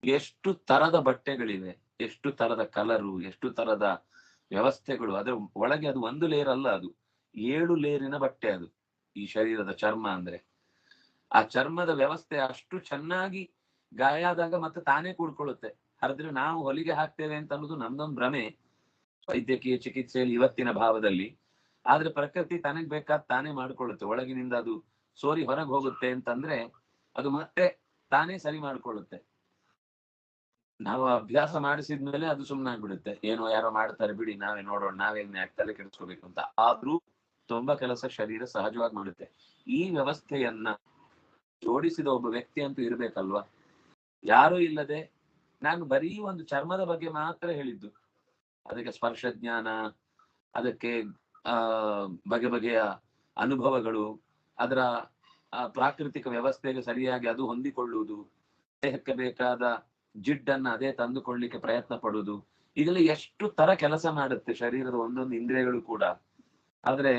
ಎಷ್ಟು ತರದ ಬಟ್ಟೆಗಳಿವೆ, ಎಷ್ಟು ತರದ ಕಲರು, ಎಷ್ಟು ತರದ ವ್ಯವಸ್ಥೆಗಳು. ಅದ್ರ ಒಳಗೆ ಅದು ಒಂದು ಲೇಯರ್ ಅಲ್ಲ, ಅದು 7 ಲೇರಿನ ಬಟ್ಟೆ. ಅದು ಈ ಶರೀರದ ಚರ್ಮ ಅಂದ್ರೆ ಆ ಚರ್ಮದ ವ್ಯವಸ್ಥೆ ಅಷ್ಟು ಚೆನ್ನಾಗಿ ಗಾಯ ಆದಾಗ ಮತ್ತೆ ತಾನೇ ಕೂಡ್ಕೊಳ್ಳುತ್ತೆ. ಹರಿದ್ರೆ ನಾವು ಹೊಲಿಗೆ ಹಾಕ್ತೇವೆ ಅಂತ ಅನ್ನೋದು ನಮ್ದೊಂದು ಭ್ರಮೆ ವೈದ್ಯಕೀಯ ಚಿಕಿತ್ಸೆಯಲ್ಲಿ ಇವತ್ತಿನ ಭಾವದಲ್ಲಿ. ಆದ್ರೆ ಪ್ರಕೃತಿ ತನಗ್ ಬೇಕಾದ ತಾನೇ ಮಾಡ್ಕೊಳ್ಳುತ್ತೆ. ಒಳಗಿನಿಂದ ಅದು ಸೋರಿ ಹೊರಗೆ ಹೋಗುತ್ತೆ ಅಂತಂದ್ರೆ ಅದು ಮತ್ತೆ ತಾನೇ ಸರಿ ಮಾಡ್ಕೊಳ್ಳುತ್ತೆ. ನಾವು ಅಭ್ಯಾಸ ಮಾಡಿಸಿದ್ಮೇಲೆ ಅದು ಸುಮ್ಮನಾಗ್ಬಿಡುತ್ತೆ. ಏನೋ ಯಾರೋ ಮಾಡ್ತಾರೆ ಬಿಡಿ, ನಾವೇ ನೋಡೋಣ, ನಾವೇನ್ ತಲೆ ಕೆಡಿಸ್ಕೋಬೇಕು ಅಂತ. ಆದ್ರೂ ತುಂಬಾ ಕೆಲಸ ಶರೀರ ಸಹಜವಾಗಿ ಮಾಡುತ್ತೆ. ಈ ವ್ಯವಸ್ಥೆಯನ್ನ ಜೋಡಿಸಿದ ಒಬ್ಬ ವ್ಯಕ್ತಿ ಅಂತೂ ಇರ್ಬೇಕಲ್ವಾ? ಯಾರೂ ಇಲ್ಲದೆ ನಾನು ಬರೀ ಒಂದು ಚರ್ಮದ ಬಗ್ಗೆ ಮಾತ್ರ ಹೇಳಿದ್ದು. ಅದಕ್ಕೆ ಸ್ಪರ್ಶ ಜ್ಞಾನ, ಅದಕ್ಕೆ ಬಗೆ ಬಗೆಯ ಅನುಭವಗಳು, ಅದರ ಪ್ರಾಕೃತಿಕ ವ್ಯವಸ್ಥೆಗೆ ಸರಿಯಾಗಿ ಅದು ಹೊಂದಿಕೊಳ್ಳುವುದು, ದೇಹಕ್ಕೆ ಬೇಕಾದ ಜಿಡ್ಡನ್ನ ಅದೇ ತಂದುಕೊಳ್ಳಿಕ್ಕೆ ಪ್ರಯತ್ನ ಪಡುವುದು, ಇದೆಲ್ಲ ಎಷ್ಟು ತರ ಕೆಲಸ ಮಾಡುತ್ತೆ ಶರೀರದ ಒಂದೊಂದು ಇಂದ್ರಿಯಗಳು ಕೂಡ. ಆದ್ರೆ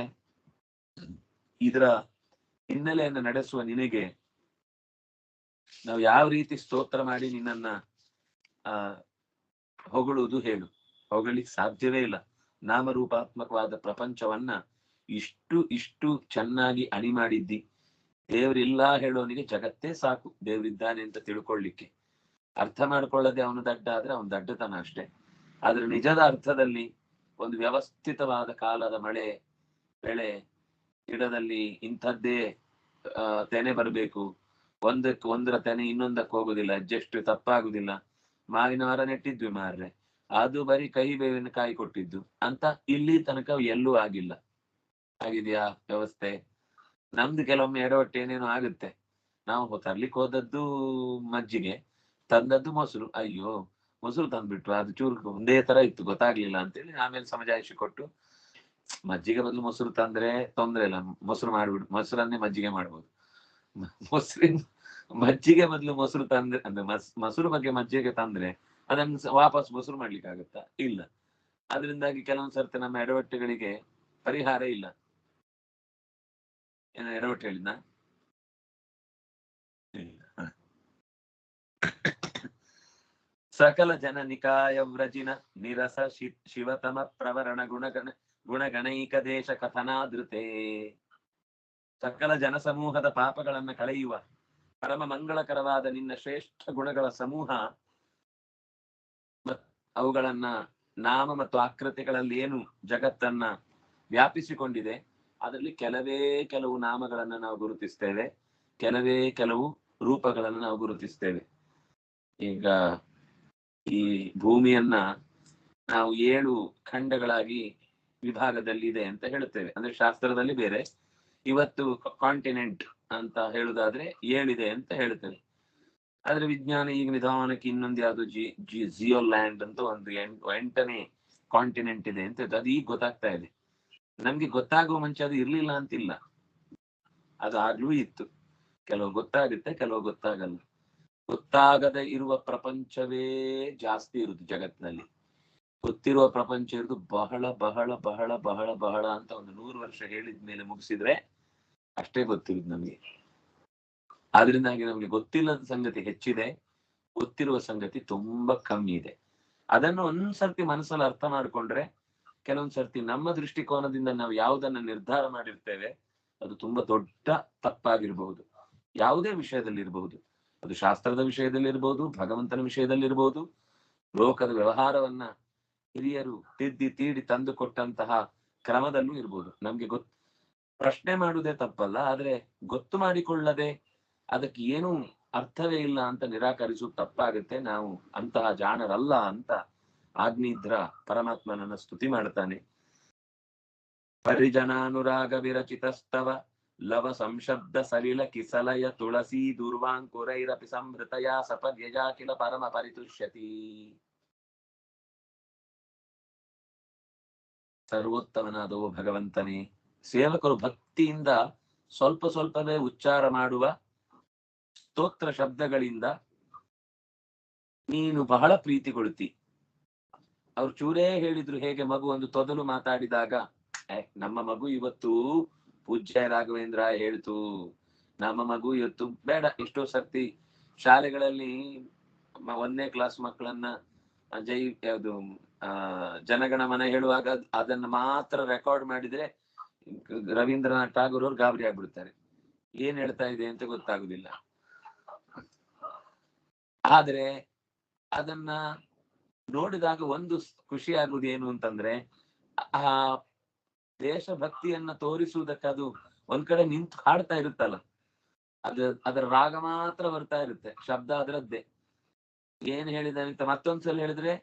ಇದರ ಹಿನ್ನೆಲೆಯನ್ನು ನಡೆಸುವ ನಿನಗೆ ನಾವು ಯಾವ ರೀತಿ ಸ್ತೋತ್ರ ಮಾಡಿ ನಿನ್ನನ್ನ ಹೊಗಳುವುದು ಹೇಳು? ಹೊಗಳಿಕ್ ಸಾಧ್ಯವೇ ಇಲ್ಲ. ನಾಮರೂಪಾತ್ಮಕವಾದ ಪ್ರಪಂಚವನ್ನ ಇಷ್ಟು ಚೆನ್ನಾಗಿ ಅಣಿ ಮಾಡಿದ್ದಿ. ದೇವರಿಲ್ಲ ಹೇಳೋನಿಗೆ ಜಗತ್ತೇ ಸಾಕು ದೇವರಿದ್ದಾನೆ ಅಂತ ತಿಳ್ಕೊಳ್ಳಿಕ್ಕೆ. ಅರ್ಥ ಮಾಡ್ಕೊಳ್ಳದೆ ಅವನು ದಡ್ಡ ಆದ್ರೆ ಅವನು ದಡ್ಡತನ ಅಷ್ಟೇ. ಆದ್ರೆ ನಿಜದ ಅರ್ಥದಲ್ಲಿ ಒಂದು ವ್ಯವಸ್ಥಿತವಾದ ಕಾಲದ ಮಳೆ ಬೆಳೆ, ಗಿಡದಲ್ಲಿ ಇಂಥದ್ದೇ ತೆನೆ ಬರಬೇಕು, ಒಂದರ ತೆನೆ ಇನ್ನೊಂದಕ್ಕೆ ಹೋಗುದಿಲ್ಲ, ಅಡ್ಜಸ್ಟ್ ತಪ್ಪಾಗುದಿಲ್ಲ. ಮಾವಿನ ಮರ ನೆಟ್ಟಿದ್ವಿ ಮಾರ್ರೆ, ಅದು ಬರೀ ಕಹಿ ಬೇವಿನ ಕಾಯಿ ಕೊಟ್ಟಿದ್ದು ಅಂತ ಇಲ್ಲಿ ತನಕ ಎಲ್ಲೂ ಆಗಿಲ್ಲ. ಆಗಿದೆಯಾ ವ್ಯವಸ್ಥೆ? ನಮ್ದು ಕೆಲವೊಮ್ಮೆ ಎಡವಟ್ಟು ಏನೇನೋ ಆಗುತ್ತೆ. ನಾವು ತರ್ಲಿಕ್ಕೆ ಹೋದದ್ದು ಮಜ್ಜಿಗೆ, ತಂದದ್ದು ಮೊಸರು. ಅಯ್ಯೋ ಮೊಸರು ತಂದ್ಬಿಟ್ರು, ಅದು ಚೂರು ಒಂದೇ ತರ ಇತ್ತು, ಗೊತ್ತಾಗ್ಲಿಲ್ಲ ಅಂತೇಳಿ ಆಮೇಲೆ ಸಮಜಾಯಿಷಿ ಕೊಟ್ಟು ಮಜ್ಜಿಗೆ ಬದಲು ಮೊಸರು ತಂದ್ರೆ ತೊಂದ್ರೆ ಇಲ್ಲ, ಮೊಸರು ಮಾಡ್ಬಿಡು, ಮೊಸರನ್ನೇ ಮಜ್ಜಿಗೆ ಮಾಡ್ಬೋದು. ಮೊಸರಿನ ಮಜ್ಜಿಗೆ ಬದಲು ಮೊಸರು ತಂದ್ರೆ ಅಂದ್ರೆ ಮೊಸರು ಬಗ್ಗೆ ಮಜ್ಜಿಗೆ ತಂದ್ರೆ ಅದನ್ನ ವಾಪಸ್ ಮೊಸರು ಮಾಡ್ಲಿಕ್ಕೆ ಆಗುತ್ತಾ? ಇಲ್ಲ. ಅದರಿಂದಾಗಿ ಕೆಲವೊಂದ್ ಸರ್ತಿ ನಮ್ಮ ಎಡವಟ್ಟುಗಳಿಗೆ ಪರಿಹಾರ ಇಲ್ಲ. ಏನ ಎಡವಟ್ಟು ಹೇಳಿದ್ನ? ಸಕಲ ಜನ ನಿಕಾಯ ವ್ರಜಿನ ನಿರಸ ಶಿವತಮ ಪ್ರವರಣ ಗುಣಗಣೈಕ ದೇಶ ಕಥನಾದೃತೆ. ಸಕಲ ಜನಸಮೂಹದ ಪಾಪಗಳನ್ನ ಕಳೆಯುವ ಪರಮ ಮಂಗಳಕರವಾದ ನಿನ್ನ ಶ್ರೇಷ್ಠ ಗುಣಗಳ ಸಮೂಹ, ಅವುಗಳನ್ನ ನಾಮ ಮತ್ತು ಆಕೃತಿಗಳಲ್ಲಿ ಏನು ಜಗತ್ತನ್ನ ವ್ಯಾಪಿಸಿಕೊಂಡಿದೆ, ಅದರಲ್ಲಿ ಕೆಲವು ನಾಮಗಳನ್ನ ನಾವು ಗುರುತಿಸ್ತೇವೆ, ಕೆಲವು ರೂಪಗಳನ್ನು ನಾವು ಗುರುತಿಸ್ತೇವೆ. ಈಗ ಈ ಭೂಮಿಯನ್ನ ನಾವು 7 ಖಂಡಗಳಾಗಿ ವಿಭಾಗದಲ್ಲಿ ಇದೆ ಅಂತ ಹೇಳುತ್ತೇವೆ. ಅಂದ್ರೆ ಶಾಸ್ತ್ರದಲ್ಲಿ ಬೇರೆ, ಇವತ್ತು ಕಾಂಟಿನೆಂಟ್ ಅಂತ ಹೇಳುದಾದ್ರೆ 7 ಇದೆ ಅಂತ ಹೇಳ್ತೇವೆ. ಆದ್ರೆ ವಿಜ್ಞಾನ ಈಗ ನಿಧಾನಕ್ಕೆ ಇನ್ನೊಂದು ಯಾವ್ದು ಜಿಯೋ ಲ್ಯಾಂಡ್ ಅಂತ ಒಂದು 8ನೇ ಕಾಂಟಿನೆಂಟ್ ಇದೆ ಅಂತ ಅದು ಈಗ ಗೊತ್ತಾಗ್ತಾ ಇದೆ. ನಮ್ಗೆ ಗೊತ್ತಾಗುವ ಮುಂಚೆ ಅದು ಇರ್ಲಿಲ್ಲ ಅಂತಿಲ್ಲ, ಅದು ಆಗ್ಲೂ ಇತ್ತು. ಕೆಲವು ಗೊತ್ತಾಗುತ್ತೆ, ಕೆಲವು ಗೊತ್ತಾಗಲ್ಲ. ಗೊತ್ತಾಗದೆ ಇರುವ ಪ್ರಪಂಚವೇ ಜಾಸ್ತಿ ಇರುದು ಜಗತ್ತಿನಲ್ಲಿ. ಗೊತ್ತಿರುವ ಪ್ರಪಂಚ ಇರುದು ಬಹಳ ಬಹಳ ಬಹಳ ಬಹಳ ಬಹಳ ಅಂತ ಒಂದು 100 ವರ್ಷ ಹೇಳಿದ್ಮೇಲೆ ಮುಗಿಸಿದ್ರೆ ಅಷ್ಟೇ ಗೊತ್ತಿರುದು ನಮ್ಗೆ. ಆದ್ರಿಂದಾಗಿ ನಮ್ಗೆ ಗೊತ್ತಿಲ್ಲದ ಸಂಗತಿ ಹೆಚ್ಚಿದೆ, ಗೊತ್ತಿರುವ ಸಂಗತಿ ತುಂಬಾ ಕಮ್ಮಿ ಇದೆ. ಅದನ್ನು ಒಂದ್ಸರ್ತಿ ಮನಸ್ಸಲ್ಲಿ ಅರ್ಥ ಮಾಡ್ಕೊಂಡ್ರೆ, ಕೆಲವೊಂದ್ ಸರ್ತಿ ನಮ್ಮ ದೃಷ್ಟಿಕೋನದಿಂದ ನಾವು ಯಾವುದನ್ನ ನಿರ್ಧಾರ ಮಾಡಿರ್ತೇವೆ ಅದು ತುಂಬಾ ದೊಡ್ಡ ತಪ್ಪಾಗಿರ್ಬಹುದು. ಯಾವುದೇ ವಿಷಯದಲ್ಲಿರ್ಬಹುದು, ಅದು ಶಾಸ್ತ್ರದ ವಿಷಯದಲ್ಲಿರ್ಬಹುದು, ಭಗವಂತನ ವಿಷಯದಲ್ಲಿರ್ಬಹುದು, ಲೋಕದ ವ್ಯವಹಾರವನ್ನ ಹಿರಿಯರು ತಿದ್ದಿ ತೀಡಿ ತಂದು ಕೊಟ್ಟಂತಹ ಕ್ರಮದಲ್ಲೂ ಇರ್ಬೋದು. ನಮ್ಗೆ ಪ್ರಶ್ನೆ ಮಾಡುವುದೇ ತಪ್ಪಲ್ಲ, ಆದ್ರೆ ಗೊತ್ತು ಮಾಡಿಕೊಳ್ಳದೆ ಅದಕ್ಕೆ ಏನು ಅರ್ಥವೇ ಇಲ್ಲ ಅಂತ ನಿರಾಕರಿಸುವುದು ತಪ್ಪಾಗುತ್ತೆ. ನಾವು ಅಂತಹ ಜಾಣರಲ್ಲ ಅಂತ ಆಗ್ನಿದ್ರ ಪರಮಾತ್ಮನನ್ನ ಸ್ತುತಿ ಮಾಡ್ತಾನೆ. ಪರಿಜನಾನುರಾಗ ವಿರಚಿತಸ್ತವ ಲವ ಸಂಶಬ್ದ ಸಲಿಲ ಕಿಸಲಯ ತುಳಸಿ ದುರ್ವಾಂಕುರೈರಪಿ ಸಂಹೃತಯ ಸಪರ್ಯಜಾಕಿಲ ಪರಮ ಪರಿತುಷ್ಯತಿ. ಸರ್ವೋತ್ತಮನಾದೋ ಭಗವಂತನೇ, ಸೇವಕರು ಭಕ್ತಿಯಿಂದ ಸ್ವಲ್ಪ ಸ್ವಲ್ಪವೇ ಉಚ್ಚಾರ ಮಾಡುವ ಸ್ತೋತ್ರ ಶಬ್ದಗಳಿಂದ ನೀನು ಬಹಳ ಪ್ರೀತಿಗೊಳ್ತಿ. ಅವ್ರು ಚೂರೇ ಹೇಳಿದ್ರು, ಹೇಗೆ ಮಗು ಒಂದು ತೊದಲು ಮಾತಾಡಿದಾಗ, ನಮ್ಮ ಮಗು ಇವತ್ತು ಪೂಜ್ಯ ರಾಘವೇಂದ್ರ ಹೇಳ್ತು, ನಮ್ಮ ಮಗು ಇವತ್ತು ಬೇಡ. ಎಷ್ಟೋ ಸರ್ತಿ ಶಾಲೆಗಳಲ್ಲಿ 1ನೇ ಕ್ಲಾಸ್ ಮಕ್ಕಳನ್ನ ಯಾವುದು ಜನಗಣ ಮನ ಹೇಳುವಾಗ ಅದನ್ನ ಮಾತ್ರ ರೆಕಾರ್ಡ್ ಮಾಡಿದ್ರೆ ರವೀಂದ್ರನಾಥ್ ಠಾಗೂರ್ ಅವ್ರು ಗಾಬರಿ ಆಗ್ಬಿಡ್ತಾರೆ, ಏನ್ ಹೇಳ್ತಾ ಇದೆ ಅಂತ ಗೊತ್ತಾಗುದಿಲ್ಲ. ಆದ್ರೆ ಅದನ್ನ ನೋಡಿದಾಗ ಒಂದು ಖುಷಿ ಆಗುವುದು ಏನು ಅಂತಂದ್ರೆ, ಆ ದೇಶಭಕ್ತಿಯನ್ನ ತೋರಿಸುವುದಕ್ಕೆ ಅದು ಒಂದ್ ಕಡೆ ನಿಂತು ಹಾಡ್ತಾ ಇರುತ್ತಲ್ಲ, ಅದರ ರಾಗ ಮಾತ್ರ ಬರ್ತಾ ಇರುತ್ತೆ, ಶಬ್ದ ಅದರದ್ದೇ. ಏನ್ ಹೇಳಿದಾನೆ ಅಂತ ಮತ್ತೊಂದ್ಸಲ ಹೇಳಿದ್ರೆ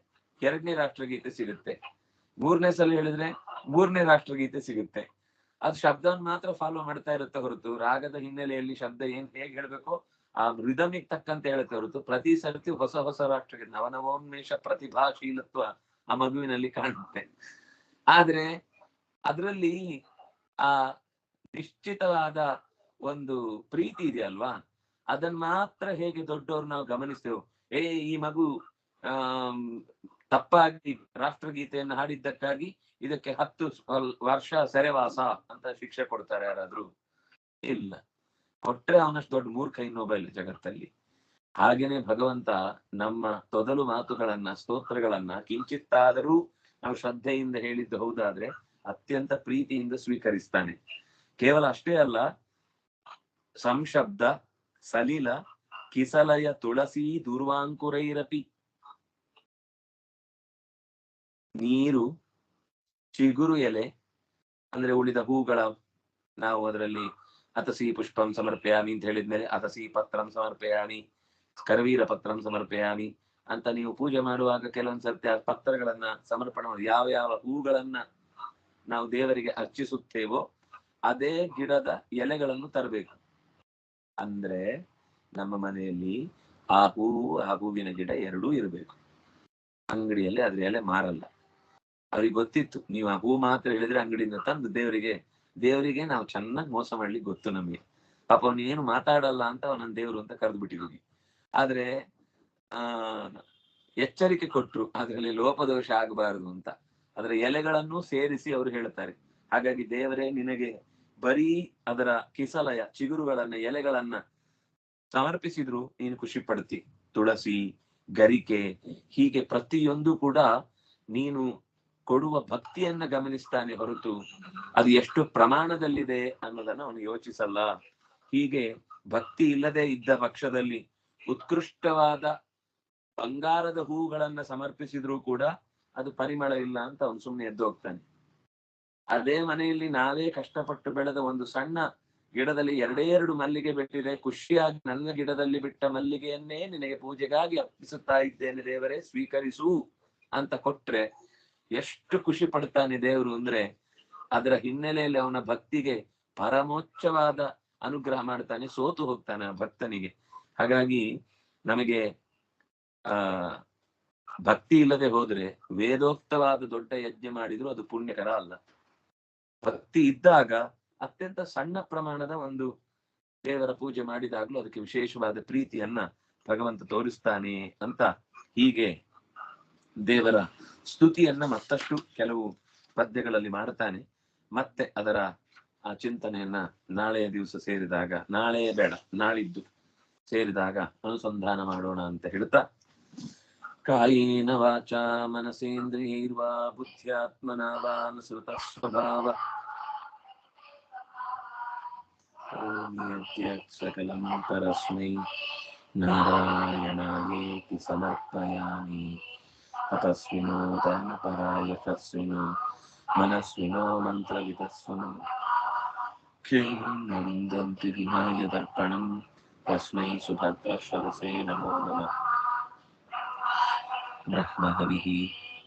2ನೇ ರಾಷ್ಟ್ರಗೀತೆ ಸಿಗುತ್ತೆ, 3ನೇ ಸಲ ಹೇಳಿದ್ರೆ 3ನೇ ರಾಷ್ಟ್ರಗೀತೆ ಸಿಗುತ್ತೆ. ಅದು ಶಬ್ದವನ್ನು ಮಾತ್ರ ಫಾಲೋ ಮಾಡ್ತಾ ಇರುತ್ತೆ ಹೊರತು ರಾಗದ ಹಿನ್ನೆಲೆಯಲ್ಲಿ ಶಬ್ದ ಹೇಗೆ ಹೇಳ್ಬೇಕೋ ಆ ರಿದಮಿಗೆ ತಕ್ಕಂತ ಹೇಳುತ್ತೆ ಹೊರತು ಪ್ರತಿ ಸರ್ತಿ ಹೊಸ ಹೊಸ ರಾಷ್ಟ್ರಗೀತೆ, ನವನವೋನ್ಮೇಷ ಪ್ರತಿಭಾಶೀಲತ್ವ ಆ ಮಗುವಿನಲ್ಲಿ ಕಾಣುತ್ತೆ. ಆದ್ರೆ ಅದರಲ್ಲಿ ಆ ನಿಶ್ಚಿತವಾದ ಒಂದು ಪ್ರೀತಿ ಇದೆಯಲ್ವಾ, ಅದನ್ನ ಮಾತ್ರ ಹೇಗೆ ದೊಡ್ಡವರು ನಾವು ಗಮನಿಸ್ತೇವೆ. ಈ ಮಗು ತಪ್ಪಾಗಿ ರಾಷ್ಟ್ರಗೀತೆಯನ್ನು ಹಾಡಿದ್ದಕ್ಕಾಗಿ ಇದಕ್ಕೆ 10 ವರ್ಷ ಸೆರೆವಾಸ ಅಂತ ಶಿಕ್ಷೆ ಕೊಡ್ತಾರೆ ಯಾರಾದ್ರೂ? ಇಲ್ಲ. ಕೊಟ್ರೆ ಅವನಷ್ಟು ದೊಡ್ಡ ಮೂರ್ಖ ಇನ್ನೊಬ್ಬ ಇಲ್ಲ ಜಗತ್ತಲ್ಲಿ. ಹಾಗೇನೆ ಭಗವಂತ ನಮ್ಮ ತೊದಲು ಮಾತುಗಳನ್ನ, ಸ್ತೋತ್ರಗಳನ್ನ ಕಿಂಚಿತ್ತಾದರೂ ನಾವು ಶ್ರದ್ಧೆಯಿಂದ ಹೇಳಿದ್ದು ಹೌದಾದ್ರೆ ಅತ್ಯಂತ ಪ್ರೀತಿಯಿಂದ ಸ್ವೀಕರಿಸ್ತಾನೆ. ಕೇವಲ ಅಷ್ಟೇ ಅಲ್ಲ, ಸಂಶಬ್ದ ಸಲಿಲ ಕಿಸಲಯ ತುಳಸಿ ದುರ್ವಾಂಕುರೈರಪಿ, ನೀರು, ಚಿಗುರು ಎಲೆ ಅಂದ್ರೆ ಉಳಿದ ಹೂಗಳ, ನಾವು ಅದರಲ್ಲಿ ಅತಸಿ ಪುಷ್ಪಂ ಸಮರ್ಪಯಾಮಿ ಅಂತ ಹೇಳಿದ್ಮೇಲೆ ಅತಸಿ ಪತ್ರಂ ಸಮರ್ಪಯಾಮಿ, ಕರವೀರ ಪತ್ರಂ ಸಮರ್ಪಯಾಮಿ, ಅಂತ ನೀವು ಪೂಜೆ ಮಾಡುವಾಗ ಕೆಲವೊಂದ್ಸರ್ತಿ ಆ ಪತ್ರಗಳನ್ನ ಸಮರ್ಪಣೆ ಮಾಡಿ, ಯಾವ ಯಾವ ಹೂಗಳನ್ನ ನಾವು ದೇವರಿಗೆ ಅರ್ಚಿಸುತ್ತೇವೋ ಅದೇ ಗಿಡದ ಎಲೆಗಳನ್ನು ತರಬೇಕು. ಅಂದ್ರೆ ನಮ್ಮ ಮನೆಯಲ್ಲಿ ಆ ಹೂವು ಆ ಹೂವಿನ ಗಿಡ ಎರಡೂ ಇರಬೇಕು. ಅಂಗಡಿಯಲ್ಲಿ ಅದ್ರ ಎಲೆ ಮಾರಲ್ಲ. ಅವ್ರಿಗೆ ಗೊತ್ತಿತ್ತು, ನೀವು ಆ ಹೂ ಮಾತ್ರ ಹೇಳಿದ್ರೆ ಅಂಗಡಿಯಿಂದ ತಂದು ದೇವರಿಗೆ ನಾವು ಚೆನ್ನಾಗಿ ಮೋಸ ಮಾಡ್ಲಿಕ್ಕೆ ಗೊತ್ತು ನಮ್ಗೆ. ಪಾಪ ಅವನು ಏನು ಮಾತಾಡಲ್ಲ ಅಂತ ಅವನನ್ನ ದೇವ್ರು ಅಂತ ಕರೆದು ಬಿಟ್ಟಿದ್ದೀವಿ. ಆದ್ರೆ ಎಚ್ಚರಿಕೆ ಕೊಟ್ರು, ಅದರಲ್ಲಿ ಲೋಪದೋಷ ಆಗಬಾರದು ಅಂತ. ಅದರ ಎಲೆಗಳನ್ನು ಸೇರಿಸಿ ಅವರು ಹೇಳ್ತಾರೆ. ಹಾಗಾಗಿ ದೇವರೇ ನಿನಗೆ ಬರೀ ಅದರ ಕಿಸಲಯ ಚಿಗುರುಗಳನ್ನ ಎಲೆಗಳನ್ನ ಸಮರ್ಪಿಸಿದ್ರು ನೀನು ಖುಷಿ ಪಡ್ತಿ. ತುಳಸಿ, ಗರಿಕೆ, ಹೀಗೆ ಪ್ರತಿಯೊಂದು ಕೂಡ ನೀನು ಕೊಡುವ ಭಕ್ತಿಯನ್ನ ಗಮನಿಸ್ತಾನೆ ಹೊರತು ಅದು ಎಷ್ಟು ಪ್ರಮಾಣದಲ್ಲಿದೆ ಅನ್ನೋದನ್ನ ಅವನು ಯೋಚಿಸಲ್ಲ. ಹೀಗೆ ಭಕ್ತಿ ಇಲ್ಲದೆ ಇದ್ದ ಪಕ್ಷದಲ್ಲಿ ಉತ್ಕೃಷ್ಟವಾದ ಬಂಗಾರದ ಹೂಗಳನ್ನ ಸಮರ್ಪಿಸಿದ್ರು ಕೂಡ ಅದು ಪರಿಮಳ ಇಲ್ಲ ಅಂತ ಅವನು ಸುಮ್ಮನೆ ಎದ್ದು ಹೋಗ್ತಾನೆ. ಅದೇ ಮನೆಯಲ್ಲಿ ನಾವೇ ಕಷ್ಟಪಟ್ಟು ಬೆಳೆದ ಒಂದು ಸಣ್ಣ ಗಿಡದಲ್ಲಿ 2 ಮಲ್ಲಿಗೆ ಬಿಟ್ಟಿದೆ, ಖುಷಿಯಾಗಿ ನನ್ನ ಗಿಡದಲ್ಲಿ ಬಿಟ್ಟ ಮಲ್ಲಿಗೆಯನ್ನೇ ನಿನಗೆ ಪೂಜೆಗಾಗಿ ಅರ್ಪಿಸುತ್ತಾ ಇದ್ದೇನೆ ದೇವರೇ ಸ್ವೀಕರಿಸು ಅಂತ ಕೊಟ್ರೆ ಎಷ್ಟು ಖುಷಿ ಪಡ್ತಾನೆ ದೇವರು. ಅಂದ್ರೆ ಅದರ ಹಿನ್ನೆಲೆಯಲ್ಲಿ ಅವನ ಭಕ್ತಿಗೆ ಪರಮೋಚ್ಚವಾದ ಅನುಗ್ರಹ ಮಾಡ್ತಾನೆ, ಸೋತು ಹೋಗ್ತಾನೆ ಆ ಭಕ್ತನಿಗೆ. ಹಾಗಾಗಿ ನಮಗೆ ಭಕ್ತಿ ಇಲ್ಲದೆ ಹೋದ್ರೆ ವೇದೋಕ್ತವಾದ ದೊಡ್ಡ ಯಜ್ಞ ಮಾಡಿದ್ರು ಅದು ಪುಣ್ಯಕರ ಅಲ್ಲ. ಭಕ್ತಿ ಇದ್ದಾಗ ಅತ್ಯಂತ ಸಣ್ಣ ಪ್ರಮಾಣದ ಒಂದು ದೇವರ ಪೂಜೆ ಮಾಡಿದಾಗ್ಲೂ ಅದಕ್ಕೆ ವಿಶೇಷವಾದ ಪ್ರೀತಿಯನ್ನ ಭಗವಂತ ತೋರಿಸ್ತಾನೆ ಅಂತ ಹೀಗೆ ದೇವರ ಸ್ತುತಿಯನ್ನ ಮತ್ತಷ್ಟು ಕೆಲವು ಪದ್ಯಗಳಲ್ಲಿ ಮಾಡ್ತಾನೆ. ಮತ್ತೆ ಅದರ ಆ ಚಿಂತನೆಯನ್ನ ನಾಳೆಯ ದಿವಸ ಸೇರಿದಾಗ, ನಾಳೆಯ ಬೇಡ ನಾಳಿದ್ದು ಸೇರಿದಾಗ ಅನುಸಂಧಾನ ಮಾಡೋಣ ಅಂತ ಹೇಳ್ತಾ, ಕಾಯೇನ ವಾಚಾ ಮನಸೇಂದ್ರಿಯೈರ್ವಾ ಬುದ್ಧ್ಯಾತ್ಮನಾ ವಾ ಅನುಸೃತ ಸ್ವಭಾವ ಸಕಲಂ ಪರಸ್ಮೈ ನಾರಾಯಣಾಯೇತಿ ಸಮರ್ಪಯಾಮಿ. ತಪಸ್ವಿನೋ ದಾನಪರಾಯ ಯಶಸ್ವಿನೋ ಮನಸ್ವಿನೋ ಮಂತ್ರವಿದಸ್ವಿನೋ ಖೇನಂದಂತಿ ವಿನಾಯ ದರ್ಪಣಂ ತಸ್ಮೈ ಸುಭದ್ರಶ್ವರಸೇ ನಮೋ ನಮಃ. ಬ್ರಹ್ಮಹವಿಃ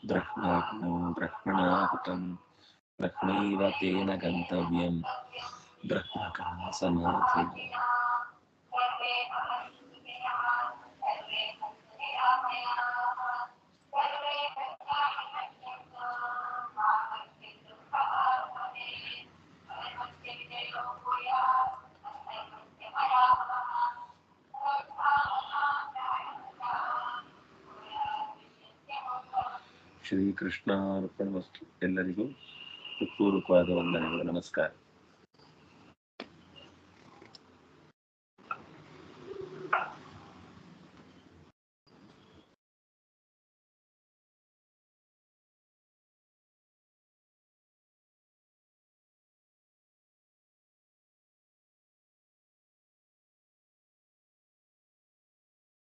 ಬ್ರಹ್ಮಾಗ್ನೋ ಬ್ರಹ್ಮಣಾಹುತಂ ಬ್ರಹ್ಮೈವ ತೇನ ಗಂತವ್ಯಂ ಬ್ರಹ್ಮಕರ್ಮ ಸಮಾಧಿ. ಶ್ರೀಕೃಷ್ಣಾರ್ಪಣಮಸ್ತು. ಎಲ್ಲರಿಗೂ ಹೃತ್ಪೂರ್ವಕವಾದ ವಂದನೆಗಳು, ನಮಸ್ಕಾರ.